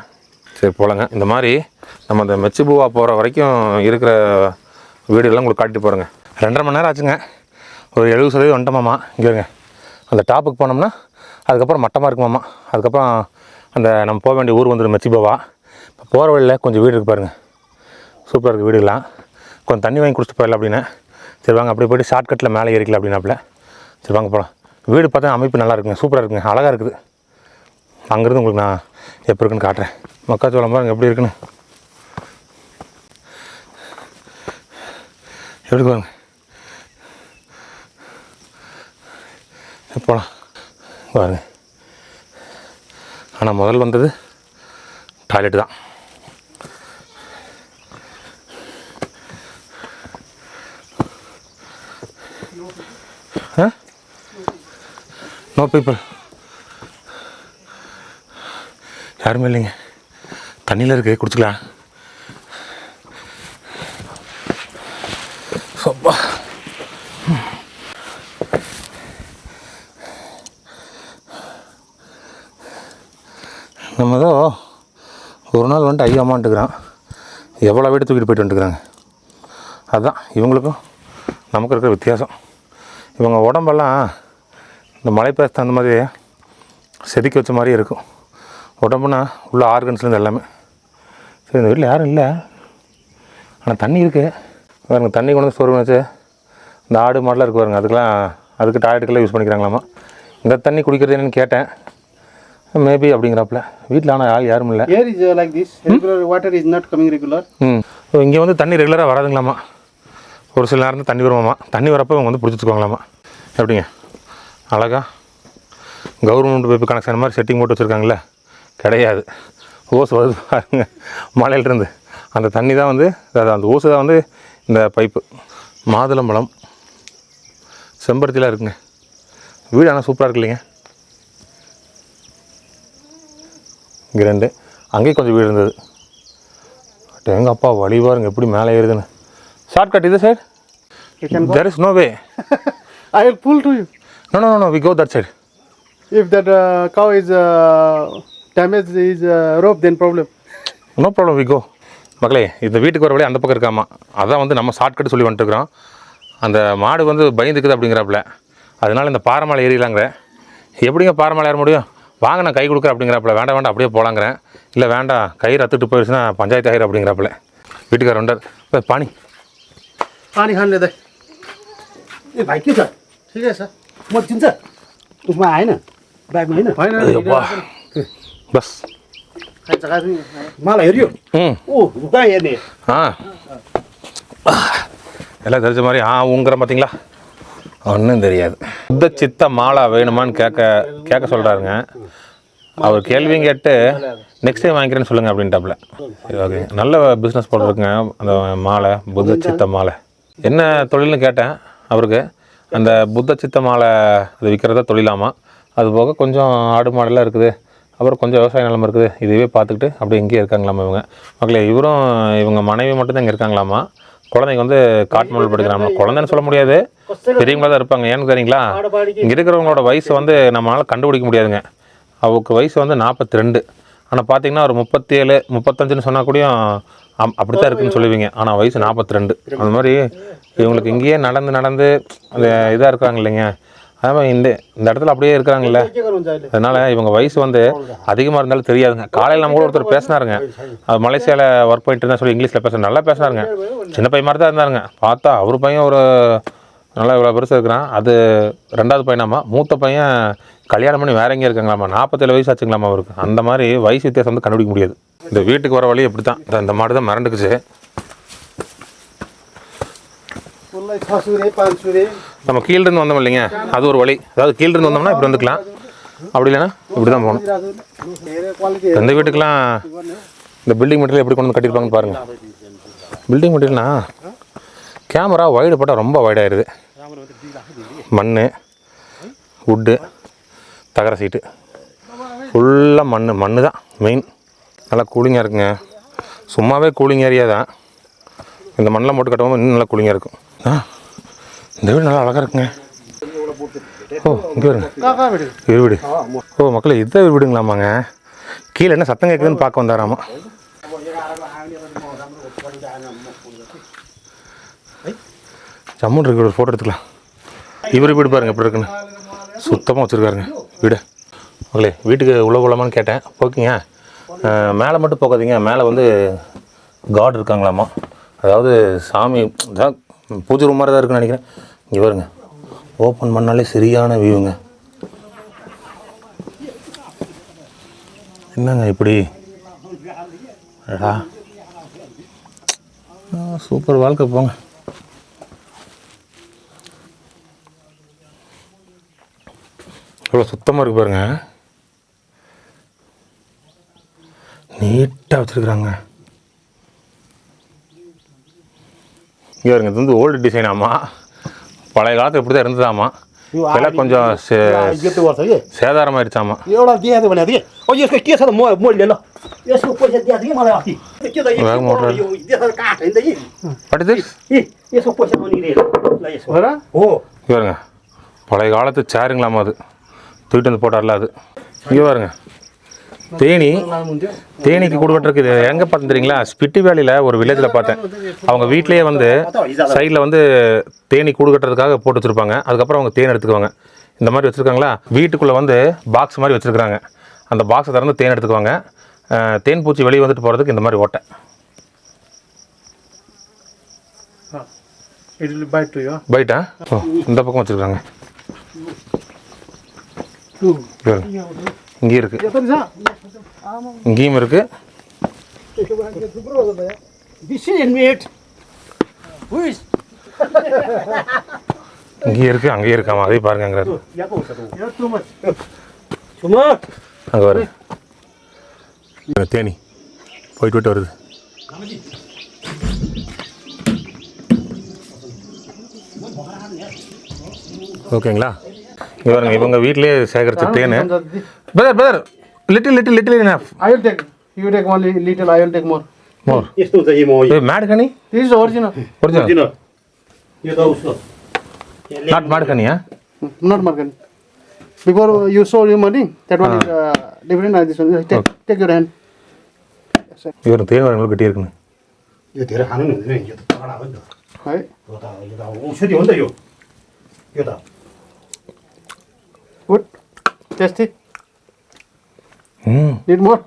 சரி போலங்க. இந்த மாதிரி நம்ம அந்த மெச்சிபுவா போகிற வரைக்கும் இருக்கிற வீடுகள்லாம் உங்களுக்கு காட்டிட்டு போகிறேங்க. 2.5 மணி நேரம் ஆச்சுங்க. ஒரு 70% வந்துட்டோமாம்மா. இங்கேங்க அந்த டாப்புக்கு போனோம்னா அதுக்கப்புறம் மட்டமாக இருக்குமாம்மா. அதுக்கப்புறம் அந்த நம்ம போக வேண்டிய ஊர் வந்துடும் மெச்சிபுவா. இப்போ போகிற வழியில் கொஞ்சம் வீடு இருக்குது பாருங்கள், சூப்பராக இருக்குது வீடுலாம். கொஞ்சம் தண்ணி வாங்கி குடிச்சிட்டு போயிடலாம் அப்படின்னு. சரி வாங்க அப்படியே போய்ட்டு ஷார்ட்கட்டில் மேலே ஏறிக்கலாம் அப்படின்னாப்புல. சரி வாங்க போகலாம். வீடு பார்த்தா அமைப்பு நல்லா இருக்குங்க, சூப்பராக இருக்குங்க, அழகாக இருக்குது. அங்கேருந்து உங்களுக்கு நான் எப்போ இருக்குன்னு காட்டுறேன். மக்காச்சோளம் பாருங்க எப்படி இருக்குன்னு. எப்படி பாருங்க. போகலாம் பாருங்க. ஆனால் முதல் வந்தது டாய்லெட்டு தான். நோ பீப்புள், யாருமே இல்லைங்க. தண்ணியில் இருக்குது, குடிச்சிக்கலாம். சப்பா நம்ம ஏதோ ஒரு நாள் வந்துட்டு ஐயா அம்மான்ட்டுக்கிறான், எவ்வளோ வீடு தூக்கிட்டு போயிட்டு வந்துட்டுக்கிறாங்க. அதுதான் இவங்களுக்கும் நமக்கு இருக்கிற வித்தியாசம். இவங்க உடம்பெல்லாம் இந்த மலை பேச அந்த மாதிரி செதுக்கி வச்ச மாதிரி இருக்கும் உடம்புனா, உள்ள ஆர்கன்ஸ்லேருந்து எல்லாமே. சரி இந்த வீட்டில் யாரும் இல்லை, ஆனால் தண்ணி இருக்குது பாருங்க. தண்ணி கொண்டு வந்து ஸ்டோர் பண்ணி வச்சு இந்த ஆடு மாடெலாம் இருக்குது பாருங்க. அதுக்கு டாய்லெட்டுக்கெல்லாம் யூஸ் பண்ணிக்கிறாங்களாமா. இந்த தண்ணி குடிக்கிறது என்னன்னு கேட்டேன். மேபி அப்படிங்கிறாப்புல. வீட்டில் ஆனால் யாரும் இல்லை. Here is like this. Regular water is not coming regular. இங்கே வந்து தண்ணி ரெகுலராக வராதுங்களாமா. ஒரு சில நேரம் தண்ணி வருமாம்மா. தண்ணி வரப்போ இவங்க வந்து பிடிச்சிட்டுக்குவாங்களாமா. எப்படிங்க அழகா கவர்மெண்ட் பைப்பு கனெக்ஷன் மாதிரி செட்டிங் போட்டு வச்சுருக்காங்களே, கிடையாது. ஓஸ் வருது பாருங்க மலையிலிருந்து. அந்த தண்ணி தான் வந்து அந்த ஓசு தான் வந்து இந்த பைப்பு. மாதுளம்பழம், செம்பருத்திலாம் இருக்குங்க. வீடு ஆனால் சூப்பராக இருக்கு இல்லைங்க. இங்கே 2, அங்கேயும் கொஞ்சம் வீடு இருந்தது. எங்கள் அப்பா வழி பாருங்க எப்படி மேலே ஏறுதுன்னு. ஷார்ட்கட் இது side. There is no way. I will pull to you. No, we go that side. If that cow is damaged, is rope, then problem. No problem, we go. மக்களே இந்த வீட்டுக்கு வர வழி அந்த பக்கம் இருக்காமா. அதான் வந்து நம்ம ஷார்ட்கட் சொல்லி வந்துட்டுருக்குறோம். அந்த மாடு வந்து பயந்துக்குது அப்படிங்கிறாப்புல. அதனால இந்த பாறைமலை ஏறிடலாங்கிற. எப்படிங்க பாறைமலை ஏற முடியும், வாங்க நான் கை கொடுக்குறேன் அப்படிங்கிறாப்புல. வேண்டாம் அப்படியே போகலாங்கிறேன். இல்லை வேண்டாம், கை ரத்துட்டு போயிடுச்சுன்னா பஞ்சாயத்து ஆகிடும் அப்படிங்கிறாப்புல. வீட்டுக்கார வந்தார். பாணி पानी खान लेदै. ए भाइ के छ? ठिकै छ. म चिन्छ उसमा आएन, ब्यागमा होइन? होइन बस मलाई हेऱ्यो ओ कहाँ हेर्ने? எல்லாம் தெரிஞ்ச மாதிரி ஊங்குற பார்த்தீங்களா, ஒன்றும் தெரியாது. புத்த சித்த மாலா வேணுமான்னு கேட்க சொல்கிறாருங்க. அவர் கேள்வியும் கேட்டு நெக்ஸ்ட் டைம் வாங்கிக்கிறேன்னு சொல்லுங்கள் அப்படின்ட்டாப்புல. ஓகே, நல்ல பிஸ்னஸ் போட்டிருக்குங்க அந்த மாலை, புத்த சித்த மாலை. என்ன தொழில்னு கேட்டேன் அவருக்கு. அந்த புத்த சித்த மாலை அது விற்கிறதா தொழிலாமா. அது போக கொஞ்சம் ஆடு மாடெல்லாம் இருக்குது, அப்புறம் கொஞ்சம் விவசாய நிலம் இருக்குது. இதுவே பார்த்துக்கிட்டு அப்படியே இங்கேயே இருக்காங்களாமா இவங்க. மக்களே இவங்க மனைவி மட்டும்தான் இங்கே இருக்காங்களாமா. குழந்தைங்க வந்து காட்மண்டல் படிக்கிறாங்களா. குழந்தைன்னு சொல்ல முடியாது, பெரியவங்களா தான் இருப்பாங்க. ஏன்னு தெரியுங்களா, இங்கே இருக்கிறவங்களோட வயசு வந்து நம்மளால் கண்டுபிடிக்க முடியாதுங்க. அவருக்கு வயசு வந்து 42. ஆனால் பார்த்தீங்கன்னா ஒரு 37, 35ன்னு சொன்னால் கூடயும் அப்படி தான் இருக்குதுன்னு சொல்லுவீங்க. ஆனால் வயசு 42. அந்த மாதிரி இவங்களுக்கு இங்கேயே நடந்து அந்த இதாக இருக்காங்க இல்லைங்க. அதே மாதிரி இந்த இடத்துல அப்படியே இருக்கிறாங்கல்ல. அதனால் இவங்க வயசு வந்து அதிகமாக இருந்தாலும் தெரியாதுங்க. காலையில் நம்ம கூட ஒருத்தர் பேசினாருங்க. அது மலேசியாவில் ஒர்க் பண்ணிட்டு இருந்தா சொல்லி இங்கிலீஷில் நல்லா பேசினாருங்க. சின்ன பையன் மாதிரி தான் இருந்தாருங்க. பார்த்தா அவர் பையன் ஒரு நல்லா இவ்வளோ பெருசாக இருக்கிறான். அது 2வது பையனாமா. மூத்த பையன் கல்யாணம் பண்ணி வேற எங்கேயும் இருக்காங்களாமா. 47 வயசு ஆச்சுங்களாமா அவருக்கு. அந்த மாதிரி வயசு வித்தியாசம் வந்து கண்டுபிடிக்க முடியாது. இந்த வீட்டுக்கு வர வழி எப்படி தான் இந்த மாடு தான் மிரண்டுக்குச்சு. फुल्लै 6 सुरे 5 सुरे நம்ம கீழிருந்து வந்தோம் இல்லைங்க, அது ஒரு வழி. அதாவது கீழிருந்து வந்தோம்னா இப்படி வந்துக்கலாம், அப்படி இல்லைன்னா இப்படி தான் போகணும். धेरै क्वालिटी இந்த வீட்டுக்கெல்லாம் இந்த பில்டிங் மெட்டீரியல் எப்படி கொண்டு வந்து கட்டியிருப்பாங்கன்னு பாருங்கள். பில்டிங் மெட்டீரியல்னா கேமரா வைடு போட்டால் ரொம்ப வைடாயிருது. மண், வுட்டு, தகர சீட்டு, ஃபுல்லாக மண் தான் மெயின். நல்லா கூலிங்காக இருக்குங்க. சும்மாவே கூலிங் ஏரியா தான், இந்த மண்ணெலாம் போட்டு கட்டும்போது இன்னும் நல்லா கூலிங்காக இருக்கும். இந்த வீடு நல்லா அழகாக இருக்குங்க. ஓ இங்கே வருங்க இரு வீடு. ஓ மக்களே இதான் இரு வீடுங்களாமாங்க. கீழே என்ன சத்தம் கேட்குதுன்னு பார்க்க வந்தாராமா. ஜம்முன்னு இருக்கு, ஒரு ஃபோட்டோ எடுத்துக்கலாம். இவர் வீடு பாருங்கள் எப்படி இருக்குன்னு, சுத்தமாக வச்சுருக்காருங்க வீடு. மக்களே வீட்டுக்கு உள்ள போகலாமான்னு கேட்டேன். ஓகேங்க, மேலே மட்டும் போகாதீங்க, மேலே வந்து காட் இருக்காங்களாமா. அதாவது சாமி தான் பூஜை ரூம் மாதிரி தான் இருக்குன்னு நினைக்கிறேன். இங்கே பாருங்க, ஓப்பன் பண்ணாலே சரியான வியூங்க. என்னங்க இப்படி அடா சூப்பர் வாழ்க்கை போங்க. எவ்வளோ சுத்தமாக இருக்கு பாருங்க, நீட்டாக வச்சுருக்குறாங்க. இங்கே பாருங்க, இது வந்து ஓல்டு டிசைன். ஆமாம், பழைய காலத்தில் இப்படி தான் இருந்ததாமா. இதெல்லாம் கொஞ்சம் சேதாரமாயிருச்சாமா. एउटा दिएको भने दिए ओ यसको के छ त म लिएँ ल यसको पैसा दिएको कि मलाई अस्ति के त यो देशको काठ हैन त यी What is this? यसको पैसा पनि रे ल यसो हो இங்கே பாருங்க, பழைய காலத்து சேருங்களாமா. அது தூக்கிட்டு வந்து போட்டார்ல அது. இங்கே பாருங்க, தேனிக்கு கொடுக்கறதுக்கு இது எங்கே பார்த்தேன் தெரியுங்களா? ஸ்பிட்டி வேலியில் ஒரு வில்லேஜில் பார்த்தேன். அவங்க வீட்லேயே வந்து சைடில் வந்து தேனி கொடுக்கறதுக்காக போட்டு வச்சுருப்பாங்க. அதுக்கப்புறம் அவங்க தேன் எடுத்துக்குவாங்க. இந்த மாதிரி வச்சுருக்காங்களா, வீட்டுக்குள்ளே வந்து பாக்ஸ் மாதிரி வச்சுருக்குறாங்க. அந்த பாக்ஸை திறந்து தேன் எடுத்துக்குவாங்க. தேன் பூச்சி வெளியே வந்துட்டு போகிறதுக்கு இந்த மாதிரி ஓட்டை. பைட்டா ஓ இந்த பக்கம் வச்சுருக்காங்க. இங்கேயும் இருக்குது, இங்கேயும் இருக்குது. இங்கேயும் இருக்குது, அங்கேயும் இருக்காமா. அதே பாருங்கிறாரு. அங்கே வரு தேனி போயிட்டு வருது. ஓகேங்களா? இங்கே பாருங்க, இவங்க வீட்லேயே சேகரிச்ச தேன். Brother little enough. I will take. You take only little. I will take more. More. यस्तो चाहिँ म Hey, mad honey? This is original. Original. यो त उसको Not mad honey, huh? Not market. Before you sold your money, that one is different. This one. Take your hand. இவர் தேன் வரங்களுக்கு கட்டி இருக்குன்னு. यो धेरै खानु नि हुँदैन यो त तगडा हो नि त है यो त औषधि हो नि त यो यो त गुड टेस्टी ம் need more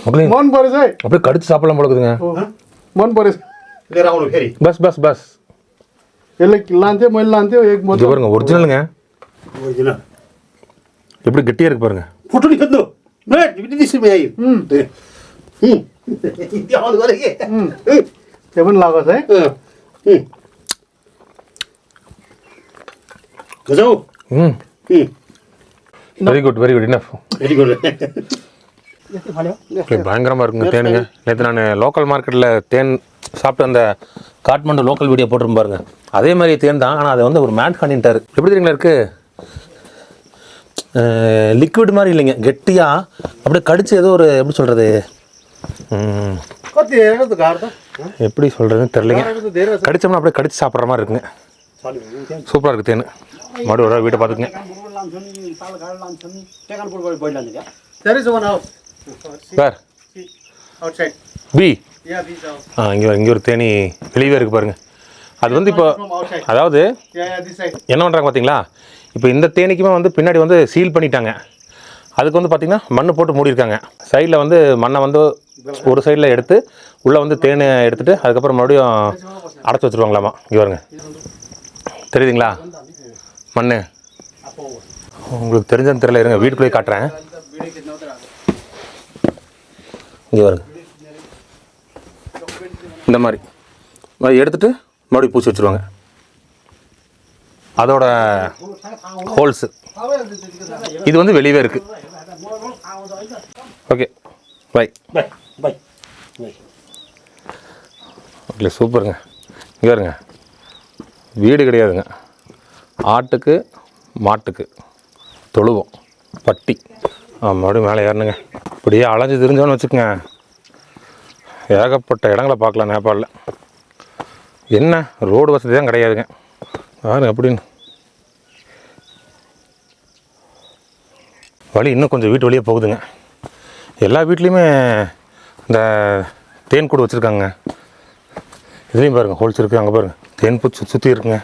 மக்களே मन परेछ है அப்படியே கடிச்சு சாப்பிடலாம் போல இருக்குதுங்க. मन परेछ लिएर आउनु फेरि பஸ் यसले लान्थ्यो मैले लान्थ्यो एक இது बोतल பாருங்க, ஒரிஜினலுங்க. ओरिजिनल எப்படி கட்டியா இருக்கு பாருங்க. फोटो नि खिच्नु न दिस मे आई देखाउनु गरे के त्यो पनि लागोस् है गजौ ம் very good enough. Very good பயங்கரமாக இருக்குங்க தேனுங்க. நேற்று நான் லோக்கல் மார்க்கெட்டில் தேன் சாப்பிட்டு அந்த காட்மாண்டு லோக்கல் வீடியோ போட்டிருப்பேன் பாருங்க, அதே மாதிரி தேன் தான். ஆனால் அதை வந்து ஒரு மேட் ஹனின்ட்டார். எப்படி தெரியுங்களா இருக்குது, லிக்விட் மாதிரி இல்லைங்க, கெட்டியாக அப்படியே கடிச்சு ஏதோ ஒரு எப்படி சொல்கிறது, कति हेर त घर त எப்படி சொல்கிறதுன்னு தெரிலைங்க. घर त धेरै छ கடிச்சோம்னா அப்படியே கடிச்சு சாப்பிட்ற மாதிரி இருக்குங்க. சூப்பராக இருக்குது தேன். மறுபடியும் ஒரு வீட்டை பார்த்துக்குங்க. there is one house sir outside பி yeah this house இங்கே ஒரு தேனி வெளியே இருக்குது பாருங்கள். அது வந்து இப்போ from outside அதாவது yeah this side என்ன பண்ணுறாங்க பார்த்தீங்களா, இப்போ இந்த தேனிக்குமே வந்து பின்னாடி வந்து சீல் பண்ணிட்டாங்க. அதுக்கு வந்து பார்த்திங்கன்னா மண் போட்டு மூடியிருக்காங்க. சைடில் வந்து மண்ணை வந்து ஒரு சைடில் எடுத்து உள்ளே வந்து தேனை எடுத்துகிட்டு அதுக்கப்புறம் மறுபடியும் அடைச்சி வச்சுருவாங்களாமா. இங்கே பாருங்க, தெரியுதுங்களா மண்? உங்களுக்கு தெரிஞ்சதுன்னு தெரியல, இருங்க வீட்டுக்குள்ளேயே காட்டுறேன். இங்கே பாருங்க, இந்த மாதிரி எடுத்துகிட்டு மறுபடியும் பூச்சி வச்சுருவாங்க. அதோட ஹோல்ஸு இது வந்து வெளியவே இருக்குது. Okay bye bye bye bye. Okay சூப்பருங்க. இங்கே இருங்க, வீடு கிடையாதுங்க, ஆட்டுக்கு மாட்டுக்கு தொழுவோம் பட்டி. மறுபடியும் மேலே ஏறணுங்க. இப்படியே அலைஞ்சு தெரிஞ்சோன்னு வச்சுக்கோங்க, ஏகப்பட்ட இடங்களை பார்க்கலாம் நேபாளில். என்ன ரோடு வசதி தான் கிடையாதுங்க. பாருங்க அப்படின்னு வழி இன்னும் கொஞ்சம் வீட்டு வழியே போகுதுங்க. எல்லா வீட்லேயுமே இந்த தேன் கூடு வச்சுருக்காங்க. இதுலேயும் பாருங்கள் ஹோல்ஸ் இருக்குது. அங்கே பாருங்கள் தேன் பூச்சி சுற்றி இருக்குங்க,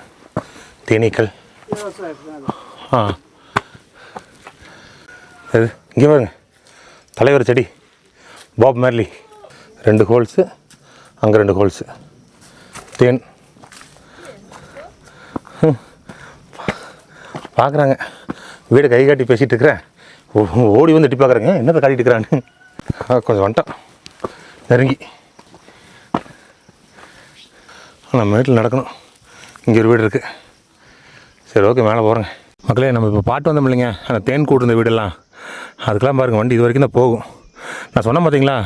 தேனீக்கள். அது இங்கே பாருங்க தலைவர் செடி பாப் மேர்லி, 2 ஹோல்ஸு, அங்கே 2 ஹோல்ஸு, தேன். பார்க்குறாங்க வீடு கை காட்டி பேசிகிட்டு இருக்கிறேன், ஓடி வந்து எட்டி பார்க்குறேங்க என்னத்தை காட்டிகிட்டு இருக்கிறான்னு. கொஞ்சம் வந்துட்டோம் நெருங்கி. நம்ம வீட்டில் நடக்கணும். இங்கே ஒரு வீடு இருக்குது. சரி ஓகே மேலே போகிறேங்க. மக்களே நம்ம இப்போ பாட்டு வந்தோம் இல்லைங்க, அந்த தேன் கூடு இருந்த வீடெல்லாம், அதுக்கெல்லாம் பாருங்கள் வண்டி இது வரைக்கும் தான் போகும். நான் சொன்னேன் பார்த்தீங்களா,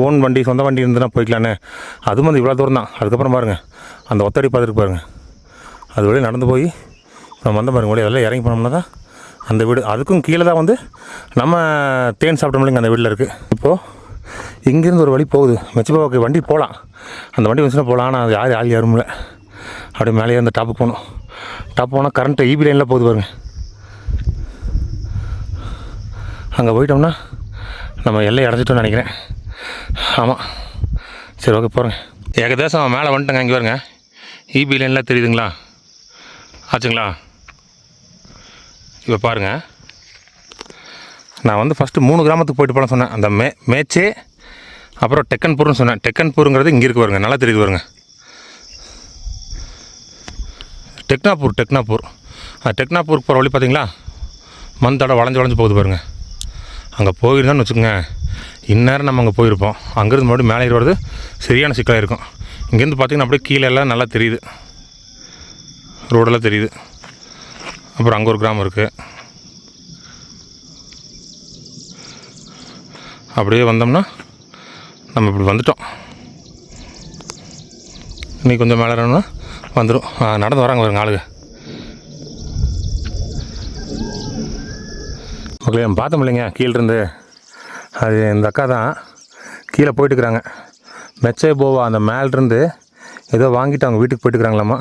ஓன் வண்டி சொந்த வண்டி இருந்துன்னா போய்க்கலான்னு. அதுவும் வந்து இவ்வளோ தூரம் தான். அதுக்கப்புறம் பாருங்கள் அந்த ஒத்தடி பார்த்துட்டு பாருங்கள், அது வழியாக நடந்து போய் நம்ம வந்த பாருங்க வழியாக அதெல்லாம் இறங்கி போனோம்னா தான் அந்த வீடு. அதுக்கும் கீழே தான் வந்து நம்ம தேன் சாப்பிட்டோம் இல்லைங்க, அந்த வீட்டில் இருக்குது. இப்போது இங்கேருந்து ஒரு வழி போகுது மெச்சிபாவுக்கு. வண்டி போகலாம், அந்த வண்டி வந்துச்சுன்னா போகலாம். ஆனால் அது யாரும் இல்லை. அப்படியே மேலேயே அந்த டாப்புக்கு போகணும். டாப் போனால் கரண்ட்டு ஈபி லைனில் போகுது பாருங்கள். அங்கே போயிட்டோம்னா நம்ம எல்லை அடைஞ்சிட்டோம்னு நினைக்கிறேன். ஆமாம் சரி ஓகே போகிறேங்க. ஏகதேசம் மேலே வந்துட்டேங்க. இங்கே பாருங்க ஈபி லைன்லாம் தெரியுதுங்களா, ஆச்சுங்களா? இப்போ பாருங்கள், நான் வந்து ஃபஸ்ட்டு 3 கிராமத்துக்கு போயிட்டு போகலான்னு சொன்னேன். அந்த மேச்சே அப்புறம் டெக்கன்பூர்னு சொன்னேன். டெக்கன்பூருங்கிறது இங்கே இருக்கு பாருங்க, நல்லா தெரியுது பாருங்க. டெக்னாப்பூர் டெக்னாப்பூருக்கு போகிற வழி பார்த்தீங்களா, மந்தோட வளைஞ்சு போகுது பாருங்கள். அங்கே போயிருந்தான்னு வச்சுக்கோங்க, இந்நேரம் நம்ம அங்கே போயிருப்போம். அங்கேருந்து மறுபடியும் மேலே ஏறி வர்றது சரியான சிக்கலாக இருக்கும். இங்கேருந்து பார்த்திங்கன்னா அப்படியே கீழே எல்லாம் நல்லா தெரியுது, ரோடெல்லாம் தெரியுது. அப்புறம் அங்கே ஒரு கிராமம் இருக்குது. அப்படியே வந்தோம்னா நம்ம இப்படி வந்துட்டோம். இன்னைக்கு கொஞ்சம் மேலே ஏறணும்னா வந்துடும். நடந்து வராங்க பாருங்க ஆளுங்க. ஓகே நம்ம பார்த்தோம் இல்லைங்க கீழேருந்து, அது இந்த அக்கா தான் கீழே போயிட்டுருக்குறாங்க. மெச்சே போவா அந்த மேலேருந்து ஏதோ வாங்கிட்டு அவங்க வீட்டுக்கு போயிட்டுருக்குறாங்களாம்மா.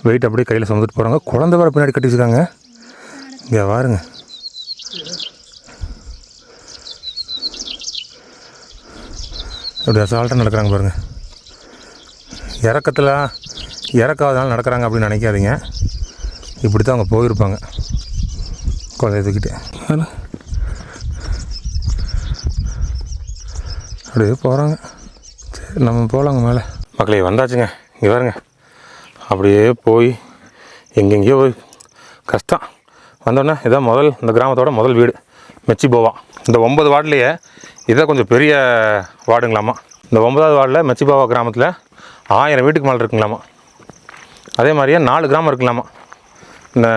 வெயிட் அப்படியே கையில் சுமந்துட்டு போகிறாங்க. குழந்தை வர பின்னாடி கட்டி வச்சுருக்காங்க. இங்கே பாருங்க, இப்படி அசால்ட்டாக நடக்கிறாங்க பாருங்கள். இறக்காதனால நடக்கிறாங்க அப்படின்னு நினைக்காதீங்க. இப்படி தான் அவங்க போயிருப்பாங்க குழந்தைய தூக்கிட்டு. அப்படியே போகிறாங்க. சரி நம்ம போகலாங்க மேலே. மக்களே வந்தாச்சுங்க. இங்கே பாருங்க, அப்படியே போய் எங்கெங்கேயோ போய் கஷ்டம். வந்தோடனே இதான் இந்த கிராமத்தோட முதல் வீடு மெச்சிபோவா. இந்த 9 வார்டுலேயே இதான் கொஞ்சம் பெரிய வார்டுங்களாமா. இந்த 9வது வார்டில் மெச்சிபோவா கிராமத்தில் 1000 வீட்டுக்கு மேலே இருக்குங்களாமா. அதே மாதிரியே 4 கிராமம் இருக்குங்களாமா இந்த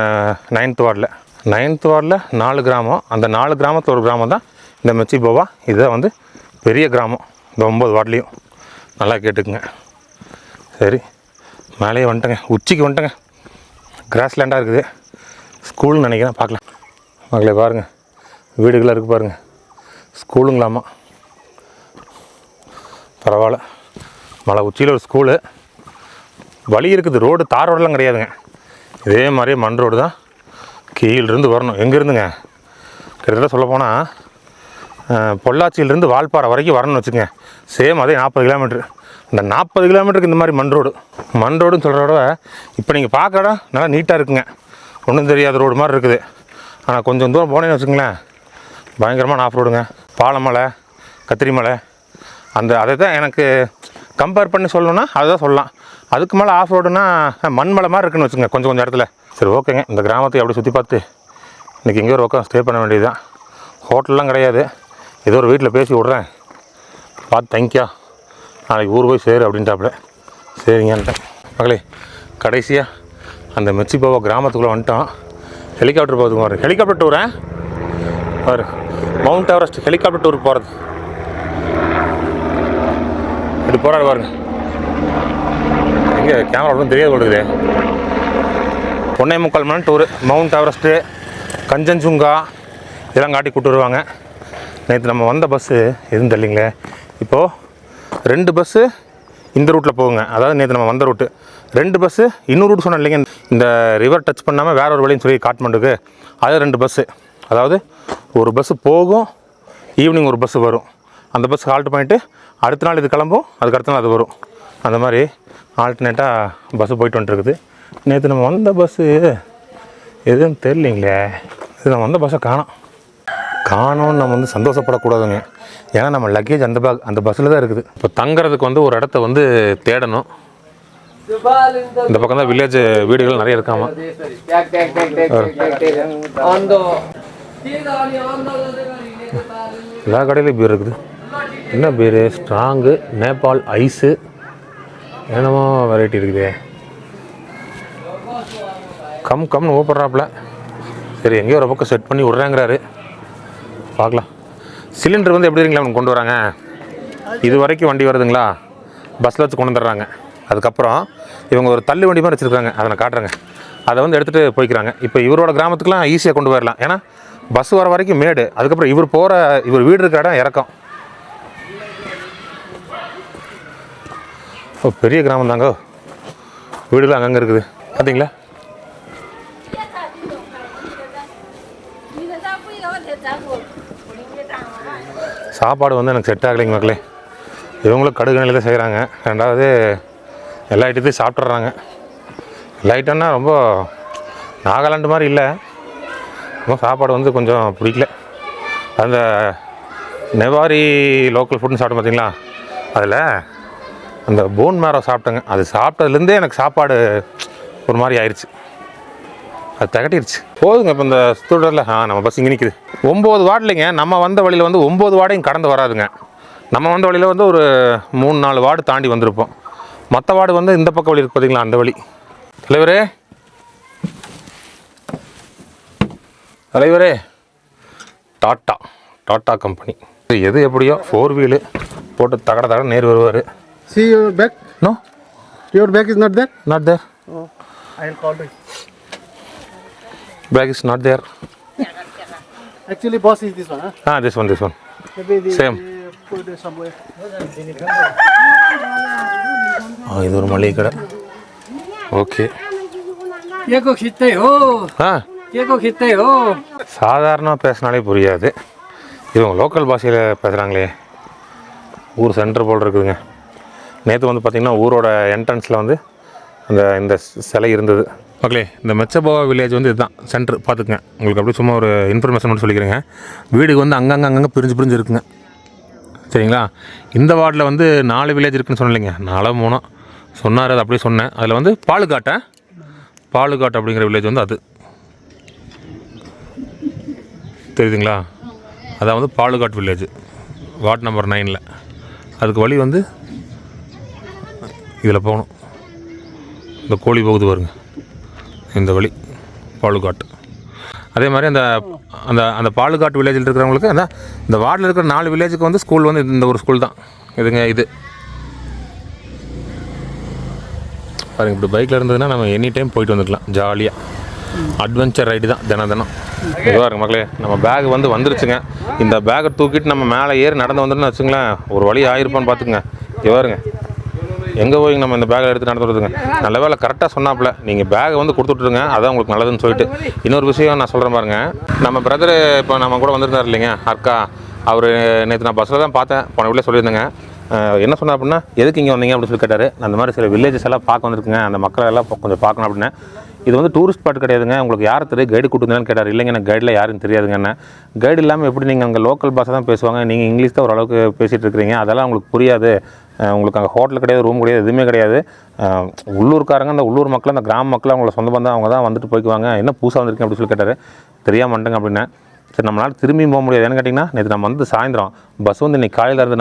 9th வார்டில். 9th வார்டில் 4 கிராமம். அந்த 4 கிராமத்தில் ஒரு கிராமம் தான் இந்த மெச்சிபோவா. இதுதான் வந்து பெரிய கிராமம் இந்த 9 வார்டுலேயும். நல்லா கேட்டுக்குங்க. சரி மேலேயே வந்துட்டேங்க, உச்சிக்கு வந்துட்டேங்க. கிராஸ் லேண்டாக இருக்குது, ஸ்கூல்னு நினைக்கிறேன். பார்க்கலாம் மக்களே, பாருங்கள் வீடுகளாக இருக்குது பாருங்கள். ஸ்கூலுங்களாமா, பரவாயில்ல. மலை உச்சியில் ஒரு ஸ்கூலு. வழி இருக்குது, ரோடு தார் ரோடெலாம் கிடையாதுங்க. இதே மாதிரியே மண் ரோடு தான். கீழிருந்து வரணும். எங்கேருந்துங்க கிட்டத்தட்ட சொல்லப்போனால் பொள்ளாச்சியிலேருந்து வால்பாறை வரைக்கும் வரணும்னு வச்சுக்கோங்க. சேம் அதே 40 கிலோமீட்ரு. இந்த 40 கிலோமீட்டருக்கு இந்த மாதிரி மண் ரோடுன்னு சொல்கிறத விட இப்போ நீங்கள் பார்க்குற இடம் நல்லா நீட்டாக இருக்குங்க. ஒன்றும் தெரியாத ரோடு மாதிரி இருக்குது. ஆனால் கொஞ்சம் தூரம் போனேன்னு வச்சுக்கோங்களேன், பயங்கரமான ஆஃப் ரோடுங்க. பாலமலை, கத்திரிமலை, அதை தான் எனக்கு கம்பேர் பண்ணி சொல்லணுன்னா அதுதான் சொல்லலாம். அதுக்கு மேலே ஆஃப் ரோடுனா மண்மலை மாதிரி இருக்குன்னு வச்சுங்க கொஞ்சம் இடத்துல. சரி ஓகேங்க, இந்த கிராமத்தை அப்படியே சுற்றி பார்த்து இன்றைக்கி எங்கேயோ ஒரு பக்கம் ஸ்டே பண்ண வேண்டியது தான். ஹோட்டல்லாம் கிடையாது, ஏதோ ஒரு வீட்டில் பேசி விட்றேன், பார்த்து தேங்க்யா, நாளைக்கு ஊர் போய் சேரு அப்படின்ட்டாப்புல. சரிங்கன்ட்டேன். மகளே கடைசியாக அந்த மெச்சிபாவா கிராமத்துக்குள்ளே வந்துட்டோம். ஹெலிகாப்டர் போகுதுங்க பாரு, ஹெலிகாப்டர் டூரா பாரு, மவுண்ட் எவரெஸ்ட் ஹெலிகாப்டர் டூருக்கு போகிறது. இப்படி போகிறாரு பாருங்க. எங்கே கேமரா ஒன்றும் தெரியாது கொடுக்குது. 1.25 மணி டூரு, மவுண்ட் எவரெஸ்ட்டு, கஞ்சன்சுங்கா இதெல்லாம் காட்டி கூப்பிட்டு வருவாங்க. நேற்று நம்ம வந்த பஸ்ஸு எதுவும் தெரியலிங்களே. இப்போது 2 பஸ்ஸு இந்த ரூட்டில் போகுங்க. அதாவது நேற்று நம்ம வந்த ரூட்டு 2 பஸ்ஸு இன்னொரு ரூட் சொன்னோம் இல்லைங்க, இந்த ரிவர் டச் பண்ணாமல் வேற ஒரு வழின்னு சொல்லி காட்மாண்டுக்கு. அது 2 பஸ்ஸு. அதாவது ஒரு பஸ்ஸு போகும், ஈவினிங் ஒரு பஸ்ஸு வரும். அந்த பஸ் ஹால்ட் பண்ணிவிட்டு அடுத்த நாள் இது கிளம்பும், அதுக்கு அடுத்த நாள் அது வரும். அந்த மாதிரி ஆல்டர்னேட்டாக பஸ்ஸு போயிட்டு வந்துட்டுருக்குது. நேற்று நம்ம வந்த பஸ்ஸு எதுவும் தெரியலிங்களே. இது நம்ம வந்த பஸ்ஸை காணோன்னு நம்ம வந்து சந்தோஷப்படக்கூடாதுங்க. ஏன்னா நம்ம லக்கேஜ் அந்த பஸ்ஸில் தான் இருக்குது. இப்போ தங்குறதுக்கு வந்து ஒரு இடத்த வந்து தேடணும். இந்த பக்கம் தான் வில்லேஜ் வீடுகள் நிறைய இருக்காமா. எல்லா கடையிலையும் பீர் இருக்குது. என்ன பீரு? ஸ்ட்ராங்கு, நேபாள் ஐஸு, என்னமோ வெரைட்டி இருக்குது. கம்னு ஓப்படுறாப்புல. சரி, எங்கேயோ ஒரு பக்கம் செட் பண்ணி விட்றாங்கிறாரு, பார்க்கலாம். சிலிண்டர் வந்து எப்படி இருக்குங்களா அவங்க கொண்டு வராங்க. இது வரைக்கும் வண்டி வருதுங்களா, பஸ்ஸில் வச்சு கொண்டு வந்துடுறாங்க. அதுக்கப்புறம் இவங்க ஒரு தள்ளு வண்டி மாதிரி வச்சுருக்காங்க, அதை நான் காட்டுறேங்க. அதை வந்து எடுத்துகிட்டு போய்க்கிறாங்க. இப்போ இவரோட கிராமத்துக்குலாம் ஈஸியாக கொண்டு போயிடலாம். ஏன்னா பஸ் வர வரைக்கும் மேடு, அதுக்கப்புறம் இவர் வீடு இருக்கிற இடம் இறக்கம். ஓ, பெரிய கிராமம் தாங்க. வீடுலாம் அங்கங்கே இருக்குது பார்த்தீங்களா. சாப்பாடு வந்து எனக்கு செட் ஆகலைங்க மக்களே. இவங்களும் கடுகு தான் செய்கிறாங்க. ரெண்டாவது எல்லா ஐட்டத்தையும் சாப்பிட்றாங்க. எல்லா ஐட்டம்னா ரொம்ப நாகாலாண்டு மாதிரி இல்லை. ரொம்ப சாப்பாடு வந்து கொஞ்சம் பிடிக்கல. அந்த நெவாரி லோக்கல் ஃபுட்னு சாப்பிட்டோம் பார்த்தீங்களா, அதில் அந்த போன் மேரோ சாப்பிட்டேங்க. அது சாப்பிட்டதுலேருந்தே எனக்கு சாப்பாடு ஒரு மாதிரி ஆயிடுச்சு, அது திகட்டிடுச்சு. போதுங்க. இப்போ இந்த ஸ்டூடரில் நம்ம பஸ் இங்கே நிற்கிது. 9 வார்டுலைங்க. நம்ம வந்த வழியில் வந்து 9 வார்டையும் கடந்து வராதுங்க. நம்ம வந்த வழியில் வந்து ஒரு 3-4 வார்டு தாண்டி வந்திருப்போம். மற்ற வார்டு வந்து இந்த பக்கம் வழி இருக்குது பார்த்தீங்களா, அந்த வழி. தலைவரே டாட்டா கம்பெனி. எது எப்படியோ 4 வீலு போட்டு தகட நேர் வருவார். See your back? No. Your back is not there? Not there. Oh, I'll call you. Bag is not there. Actually, boss is this one, huh? This one. Maybe Same. they put it somewhere. இது ஒரு மளிகை கடை. Okay. சாதாரணமாக பேசினாலே புரியாது. இவங்க local பாஷையில் பேசுகிறாங்களே. ஊர் சென்டர் போல் இருக்குதுங்க. நேற்று வந்து பார்த்திங்கன்னா ஊரோட என்ட்ரன்ஸில் வந்து இந்த சிலை இருந்தது. ஓகே, இந்த மெச்சபாவா வில்லேஜ் வந்து இதுதான் சென்டர். பார்த்துக்குங்க, உங்களுக்கு அப்படியே சும்மா ஒரு இன்ஃபர்மேஷன் மட்டும் சொல்லிக்கிறேங்க. வீடுக்கு வந்து அங்கங்கே பிரிஞ்சு இருக்குங்க, சரிங்களா. இந்த வார்டில் வந்து 4 வில்லேஜ் இருக்குதுன்னு சொன்னலைங்க, 4-3 சொன்னார். அது அப்படியே சொன்னேன். அதில் வந்து பாலுக்காட்டு அப்படிங்கிற வில்லேஜ் வந்து அது தெரியுதுங்களா. அதான் வந்து பாலுக்காட் வில்லேஜ், வார்டு நம்பர் 9. அதுக்கு வழி வந்து இதில் போகணும். இந்த கோழி போகுது பாருங்க, இந்த வழி பாலுக்காட்டு. அதே மாதிரி அந்த பாலுக்காட்டு வில்லேஜில் இருக்கிறவங்களுக்கு இந்த வார்டில் இருக்கிற 4 வில்லேஜுக்கு வந்து ஸ்கூல் வந்து இந்த ஒரு ஸ்கூல் தான் இதுங்க. இது பாருங்க, இப்படி பைக்கில் இருந்ததுன்னா நம்ம எனி டைம் போயிட்டு வந்துக்கலாம் ஜாலியாக. அட்வென்ச்சர் ரைடு தான் தினம். இதுவாக இருக்கு மக்களே. நம்ம பேக் வந்து வந்துருச்சுங்க. இந்த பேக்கை தூக்கிட்டு நம்ம மேலே ஏறி நடந்து வந்துட்டுன்னு வச்சுங்களேன், ஒரு வழி ஆயிருப்பான்னு பார்த்துக்குங்க. இவாருங்க எங்கே போய் நம்ம இந்த பேக்கை எடுத்து நடந்து வருதுங்க. நல்ல வேலை கரெக்டாக சொன்னாப்புல, நீங்கள் பேக்கை வந்து கொடுத்துட்ருங்க, அதான் உங்களுக்கு நல்லதுன்னு சொல்லிட்டு. இன்னொரு விஷயம் நான் சொல்கிறேன் பாருங்க. நம்ம பிரதர் இப்போ நம்ம கூட வந்திருந்தார் இல்லைங்க, அக்கா. அவர் நேற்று நான் பஸ்ஸில் தான் பார்த்தேன், போன வீட்டில் சொல்லியிருந்தேங்க. என்ன சொன்னால் அப்படின்னா, எதுக்கு இங்கே வந்தீங்க அப்படின்னு சொல்லி கேட்டார். அந்த மாதிரி சில வில்லேஜஸ் எல்லாம் பார்க்க வந்திருக்குங்க, அந்த மக்களை எல்லாம் கொஞ்சம் பார்க்கணும் அப்படின்னு. இது வந்து டூரிஸ்ட் ஸ்பாட் கிடையாதுங்க, உங்களுக்கு யார் தெரியும் கைடு கூட்டுங்கன்னு கேட்டார். இல்லைங்க, எனக்கு கைடில் யாரும் தெரியாதுங்கண்ணே. கைடு இல்லாமல் எப்படி நீங்கள் அங்கே லோக்கல் பாஷை தான் பேசுவாங்க, நீங்கள் இங்கிலீஷ் தான் ஓரளவுக்கு பேசிகிட்டு இருக்கிறீங்க, அதெல்லாம் உங்களுக்கு புரியாது. உங்களுக்கு அங்கே ஹோட்டல் கிடையாது, ரூம் கிடையாது, எதுவுமே கிடையாது. உள்ளூர்காரங்க, அந்த உள்ளூர் மக்கள், அந்த கிராம மக்கள், அவங்கள சொந்த பந்தம் அவங்க தான் வந்துட்டு போய்க்குவாங்க. என்ன புதுசாக வந்திருக்கீங்க அப்படின்னு சொல்லி கேட்டார். தெரியாம மாட்டேங்க அப்படின்னா. சரி, நம்மளால் திரும்பியும் போக முடியாது. ஏன்னு கேட்டிங்கன்னா, நேற்று நம்ம வந்து சாயந்தரம் பஸ் வந்து இன்றைக்கி காலையில் இருந்து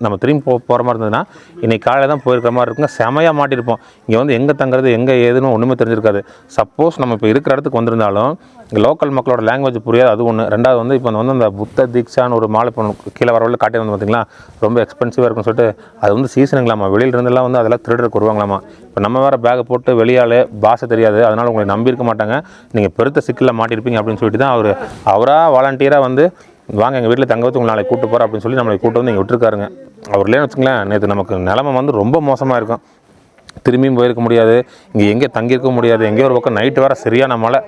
நம்ம திரும்பி போகிற மாதிரி இருந்ததுன்னா இன்றைக்கி காலையில் தான் போயிருக்கிற மாதிரி இருக்குங்க. செமையாக மாட்டியிருப்போம். இங்கே வந்து எங்கே தங்குறது எங்கே ஏதுன்னு ஒன்றுமே தெரிஞ்சிருக்காது. சப்போஸ் நம்ம இப்போ இருக்கிற இடத்துக்கு வந்திருந்தாலும் இங்கே லோக்கல் மக்களோட லாங்குவேஜ் புரியாது. அது ஒன்று. ரெண்டாவது வந்து இப்போ வந்து அந்த புத்த தீக்ஷான்னு ஒரு மாலை கீழே வரவழில் காட்டி வந்து பார்த்திங்களா, ரொம்ப எக்ஸ்பென்சிவாக இருக்குன்னு சொல்லிட்டு அது வந்து சீசனுங்களாமா. வெளியிலிருந்தெல்லாம் வந்து அதெல்லாம் திருடருக்கு வருவாங்களாமா. இப்போ நம்ம வேறு பேக்கை போட்டு வெளியால் பாஷை தெரியாது, அதனால் உங்களை நம்பியிருக்க மாட்டாங்க, நீங்கள் பெருத்த சிக்கலில் மாட்டியிருப்பீங்க அப்படின்னு சொல்லிட்டு தான் அவராக வாலண்டியராக வந்து வாங்க எங்கள் வீட்டில் தங்க வச்சு உங்களை நாளைக்கு கூப்பிட்டு போகிறேன் அப்படின்னு சொல்லி நம்மளை கூப்பிட்டு வந்து இங்கே விட்டுருக்காருங்க. அவர் இல்லைன்னு வச்சுங்களேன், நேற்று நமக்கு நிலமை வந்து ரொம்ப மோசமாக இருக்கும். திரும்பியும் போயிருக்க முடியாது, இங்கே எங்கே தங்கியிருக்க முடியாது. எங்கேயோ ஒரு பக்கம் நைட்டு வேறு சரியான மழை,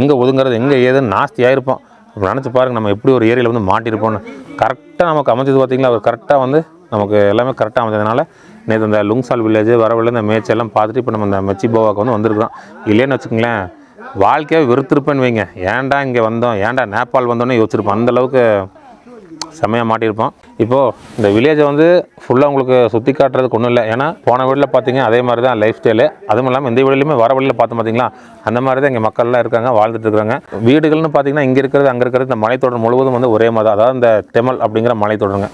எங்கே ஒதுங்கிறது எங்கே ஏதுன்னு நாஸ்தி ஆகிருப்போம். இப்போ நினச்சி பாருங்கள் நம்ம எப்படி ஒரு ஏரியாவில் வந்து மாட்டியிருப்போம்னு. கரெக்டாக நமக்கு அமைச்சது பார்த்திங்களா, அவர் கரெக்டாக வந்து நமக்கு எல்லாமே கரெக்டாக அமைச்சதுனால நேற்று இந்த லுங்சால் வில்லேஜ் வரவில்லை இந்த மேட்ச் எல்லாம் பார்த்துட்டு இப்போ நம்ம இந்த மெச்சிபோவாக்கு வந்து வந்திருக்கிறோம். இல்லைன்னு வச்சுக்கோங்களேன் வாழ்க்கையாக வெறுத்திருப்பேன்னு வைங்க. ஏன்டா இங்கே வந்தோம், ஏன்டா நேபாள் வந்தோன்னே யோசிச்சிருப்போம். அந்தளவுக்கு செம்மையாக மாட்டியிருப்போம். இப்போது இந்த வில்லேஜை வந்து ஃபுல்லாக உங்களுக்கு சுற்றி காட்டுறதுக்கு ஒன்றும் இல்லை. ஏன்னா போன வீட்டில் பார்த்தீங்க அதே மாதிரி தான் லைஃப் ஸ்டைலு. அதுவும் இல்லாமல் இந்த வீடுலையுமே வர வழியில் பார்த்தோம் பார்த்தீங்களா, அந்த மாதிரி தான் இங்கே மக்கள்லாம் இருக்காங்க, வாழ்ந்துட்டு இருக்காங்க. வீடுகள்னு பார்த்தீங்கன்னா இங்கே இருக்கிறது அங்கே இருக்கிறது இந்த மலைத்தொடர் முழுவதும் வந்து ஒரே மாதிரி தான், அதாவது இந்த டெமல் அப்படிங்கிற மலைத்தொடருங்க.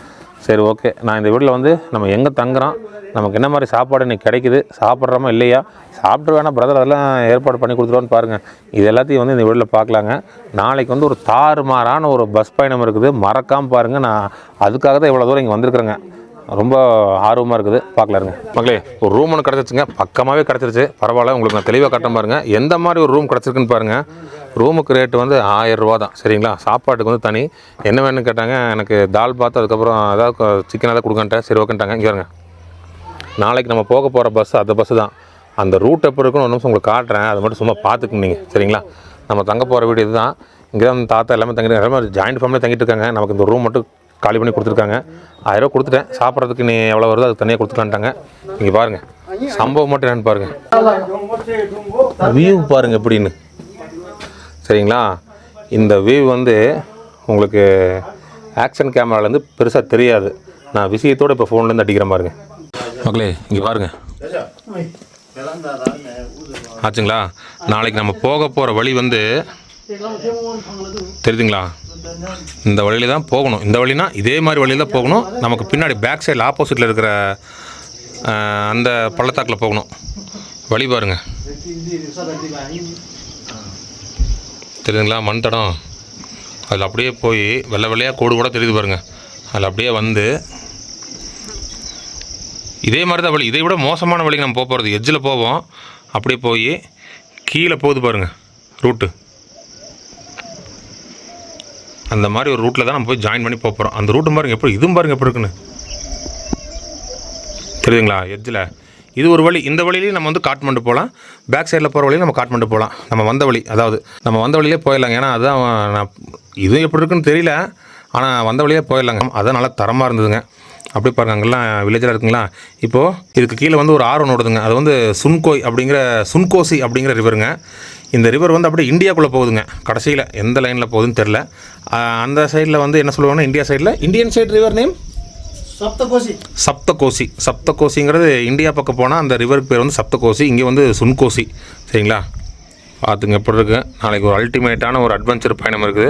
சரி ஓகே, நான் இந்த வீட்டில் வந்து நம்ம எங்கே தங்குறோம், நமக்கு என்ன மாதிரி சாப்பாடு இன்றைக்கி கிடைக்குது, சாப்பிட்றோமா இல்லையா, சாப்பிட்டு வேணால் பிரதர் அதெல்லாம் ஏற்பாடு பண்ணி கொடுத்துருவோன்னு பாருங்கள். இது எல்லாத்தையும் வந்து இந்த வீட்டில் பார்க்கலாங்க. நாளைக்கு வந்து ஒரு தாறுமாறான ஒரு பஸ் பயணம் இருக்குது, மறக்காமல் பாருங்கள். நான் அதுக்காக தான் இவ்வளோ தூரம் இங்கே வந்திருக்கிறேங்க. ரொம்ப ஆர்வமாக இருக்குது, பார்க்கலாருங்க மக்களே. ஒரு ரூம் ஒன்று கிடச்சிருச்சுங்க, பக்கமாகவே கிடச்சிருச்சு. பரவாயில்ல, உங்களுக்கு நான் தெளிவாக காட்டுறேன் பாருங்கள். எந்த மாதிரி ஒரு ரூம் கிடச்சிருக்குன்னு பாருங்கள். ரூமுக்கு ரேட்டு வந்து 1000 ரூபா தான், சரிங்களா. சாப்பாட்டுக்கு வந்து தனி. என்ன வேணும்னு கேட்டாங்க, எனக்கு தால் பார்த்து அதுக்கப்புறம் ஏதாவது சிக்கன் ஏதாவது கொடுக்கன்ட்டேன். சரி ஓகேன்ட்டாங்க. இங்கே வருங்க, நாளைக்கு நம்ம போக போகிற பஸ் அந்த பஸ்ஸு தான். அந்த ரூட் எப்படி இருக்குன்னு ஒரு நிமிஷம் உங்களுக்கு காட்டுறேன், அதை மட்டும் சும்மா பார்த்துக்கணும் நீங்கள், சரிங்களா. நம்ம தங்க போகிற வீடு இது தான். இங்கே தான் தாத்தா எல்லாமே தங்கிட்டு எல்லாமே ஜாயின்ட் ஃபேமிலி தங்கிட்டு இருக்காங்க. நமக்கு இந்த ரூம் மட்டும் காலி பண்ணி கொடுத்துருக்காங்க. 1000 ரூபா கொடுத்துட்டேன். சாப்பிட்றதுக்கு நீ எவ்வளோ வருதோ அது தனியாக கொடுத்துக்கலான்ட்டாங்க. இங்கே பாருங்கள், சம்பவம் மட்டும் என்னென்னு பாருங்கள், வியூ பாருங்கள் எப்படின்னு, சரிங்களா. இந்த வியூ வந்து உங்களுக்கு ஆக்ஷன் கேமராலேருந்து பெருசாக தெரியாது. நான் விஷயத்தோடு இப்போ ஃபோன்லேருந்து அடிக்கிற பாருங்க மக்களே. இங்கே பாருங்கள் ஆச்சுங்களா. நாளைக்கு நம்ம போக போகிற வழி வந்து தெரியுதுங்களா, இந்த வழியில் தான் போகணும். இந்த வழினா இதே மாதிரி வழியில் தான் போகணும். நமக்கு பின்னாடி பேக் சைடில் ஆப்போசிட்டில் இருக்கிற அந்த பள்ளத்தாக்கில் போகணும். வழி பாருங்கள் தெரியுதுங்களா, மண் தடம். அதில் அப்படியே போய் வெள்ளை வெள்ளையாக கோடு கூட தெரியுது பாருங்கள். அதில் அப்படியே வந்து இதே மாதிரி தான் வழி. இதை விட மோசமான வழிக்கு நம்ம போகிறது எட்ஜில் போவோம். அப்படியே போய் கீழே போகுது பாருங்கள் ரூட்டு. அந்த மாதிரி ஒரு ரூட்டில் தான் நம்ம போய் ஜாயின் பண்ணி போகிறோம். அந்த ரூட்டு பாருங்கள் எப்படி, இதுவும் பாருங்கள் எப்படி இருக்குன்னு தெரியுதுங்களா. எட்ஜில் இது ஒரு வழி. இந்த வழியிலேயே நம்ம வந்து காட்மண்டு போகலாம். பேக் சைடில் போகிற வழியில் நம்ம காட்மண்டு போகலாம். நம்ம வந்த வழி, அதாவது நம்ம வந்த வழியிலே போயிடலாங்க. ஏன்னா அதுதான் நான் இது எப்படி இருக்குன்னு தெரியல, ஆனால் வந்த வழியே போயிடலாங்க. அதுதான் நல்லா தரமாக இருந்ததுங்க. அப்படி பாருங்கள், அங்கெல்லாம் வில்லேஜில் இருக்குங்களா. இப்போது இதுக்கு கீழே வந்து ஒரு ஆறு ஒன்று ஓடுதுங்க. அது வந்து சுன்கோசி அப்படிங்கிற ரிவருங்க. இந்த ரிவர் வந்து அப்படியே இந்தியாவுக்குள்ளே போகுதுங்க. கடைசியில் எந்த லைனில் போகுதுன்னு தெரில. அந்த சைடில் வந்து என்ன சொல்லுவாங்கன்னா இந்தியா சைடில், இந்தியன் சைடு ரிவர் நேம் சப்தகோசிங்கிறது இந்தியா பக்கம் போனால் அந்த ரிவருக்கு பேர் வந்து சப்தகோசி. இங்கே வந்து சுன்கோசி, சரிங்களா. பார்த்துங்க எப்படி இருக்குது. நாளைக்கு ஒரு அல்டிமேட்டான ஒரு அட்வென்ச்சர் பயணம் இருக்குது,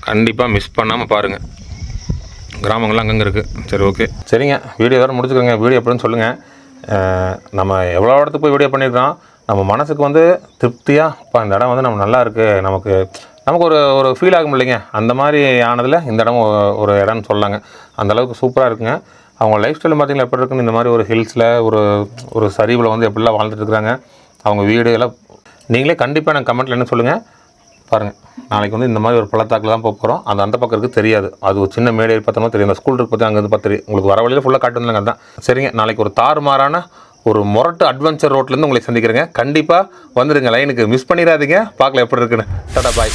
கண்டிப்பாக மிஸ் பண்ணாமல் பாருங்கள். கிராமங்கள்லாம் அங்கங்கே இருக்குது. சரி ஓகே, சரிங்க. வீடியோ வேறு முடிச்சுக்கோங்க. வீடியோ எப்படின்னு சொல்லுங்கள். நம்ம எவ்வளோ இடத்துக்கு போய் வீடியோ பண்ணியிருக்கோம். நம்ம மனசுக்கு வந்து திருப்தியாக இப்போ இந்த இடம் வந்து நம்ம நல்லா இருக்குது, நமக்கு ஒரு ஃபீல் ஆகும் இல்லைங்க. அந்த மாதிரி ஆனதில் இந்த இடம் ஒரு இடம்னு சொல்லலாங்க. அந்தளவுக்கு சூப்பராக இருக்குங்க. அவங்க லைஃப் ஸ்டைல் பார்த்திங்கன்னா எப்படி இருக்குன்னு, இந்த மாதிரி ஒரு ஹில்ஸில் ஒரு சரிவில் வந்து எப்படிலாம் வாழ்ந்துட்டு இருக்கிறாங்க அவங்க வீடு எல்லாம். நீங்களே கண்டிப்பாக எனக்கு கமெண்ட்டில் என்ன சொல்லுங்கள். பாருங்கள், நாளைக்கு வந்து இந்த மாதிரி ஒரு பள்ளத்தாக்கில் தான் போகிறோம். அந்த பக்கம் இருக்குது தெரியாது, அது ஒரு சின்ன மேடை பார்த்தோம்னா தெரியும். அந்த ஸ்கூல் இருக்கு பார்த்து அங்கேருந்து பார்த்து தெரியும். உங்களுக்கு வர வழியில் ஃபுல்லாக காட்டுங்க. அதுதான் சரிங்க. நாளைக்கு ஒரு தாறுமாறான ஒரு மொரட்டு அட்வென்ச்சர் ரோட்லேருந்து உங்களை சந்திக்கிறேங்க. கண்டிப்பாக வந்துடுங்க லைனுக்கு, மிஸ் பண்ணிடாதீங்க. பார்க்கலாம் எப்படி இருக்குன்னு. டாடா பாய்.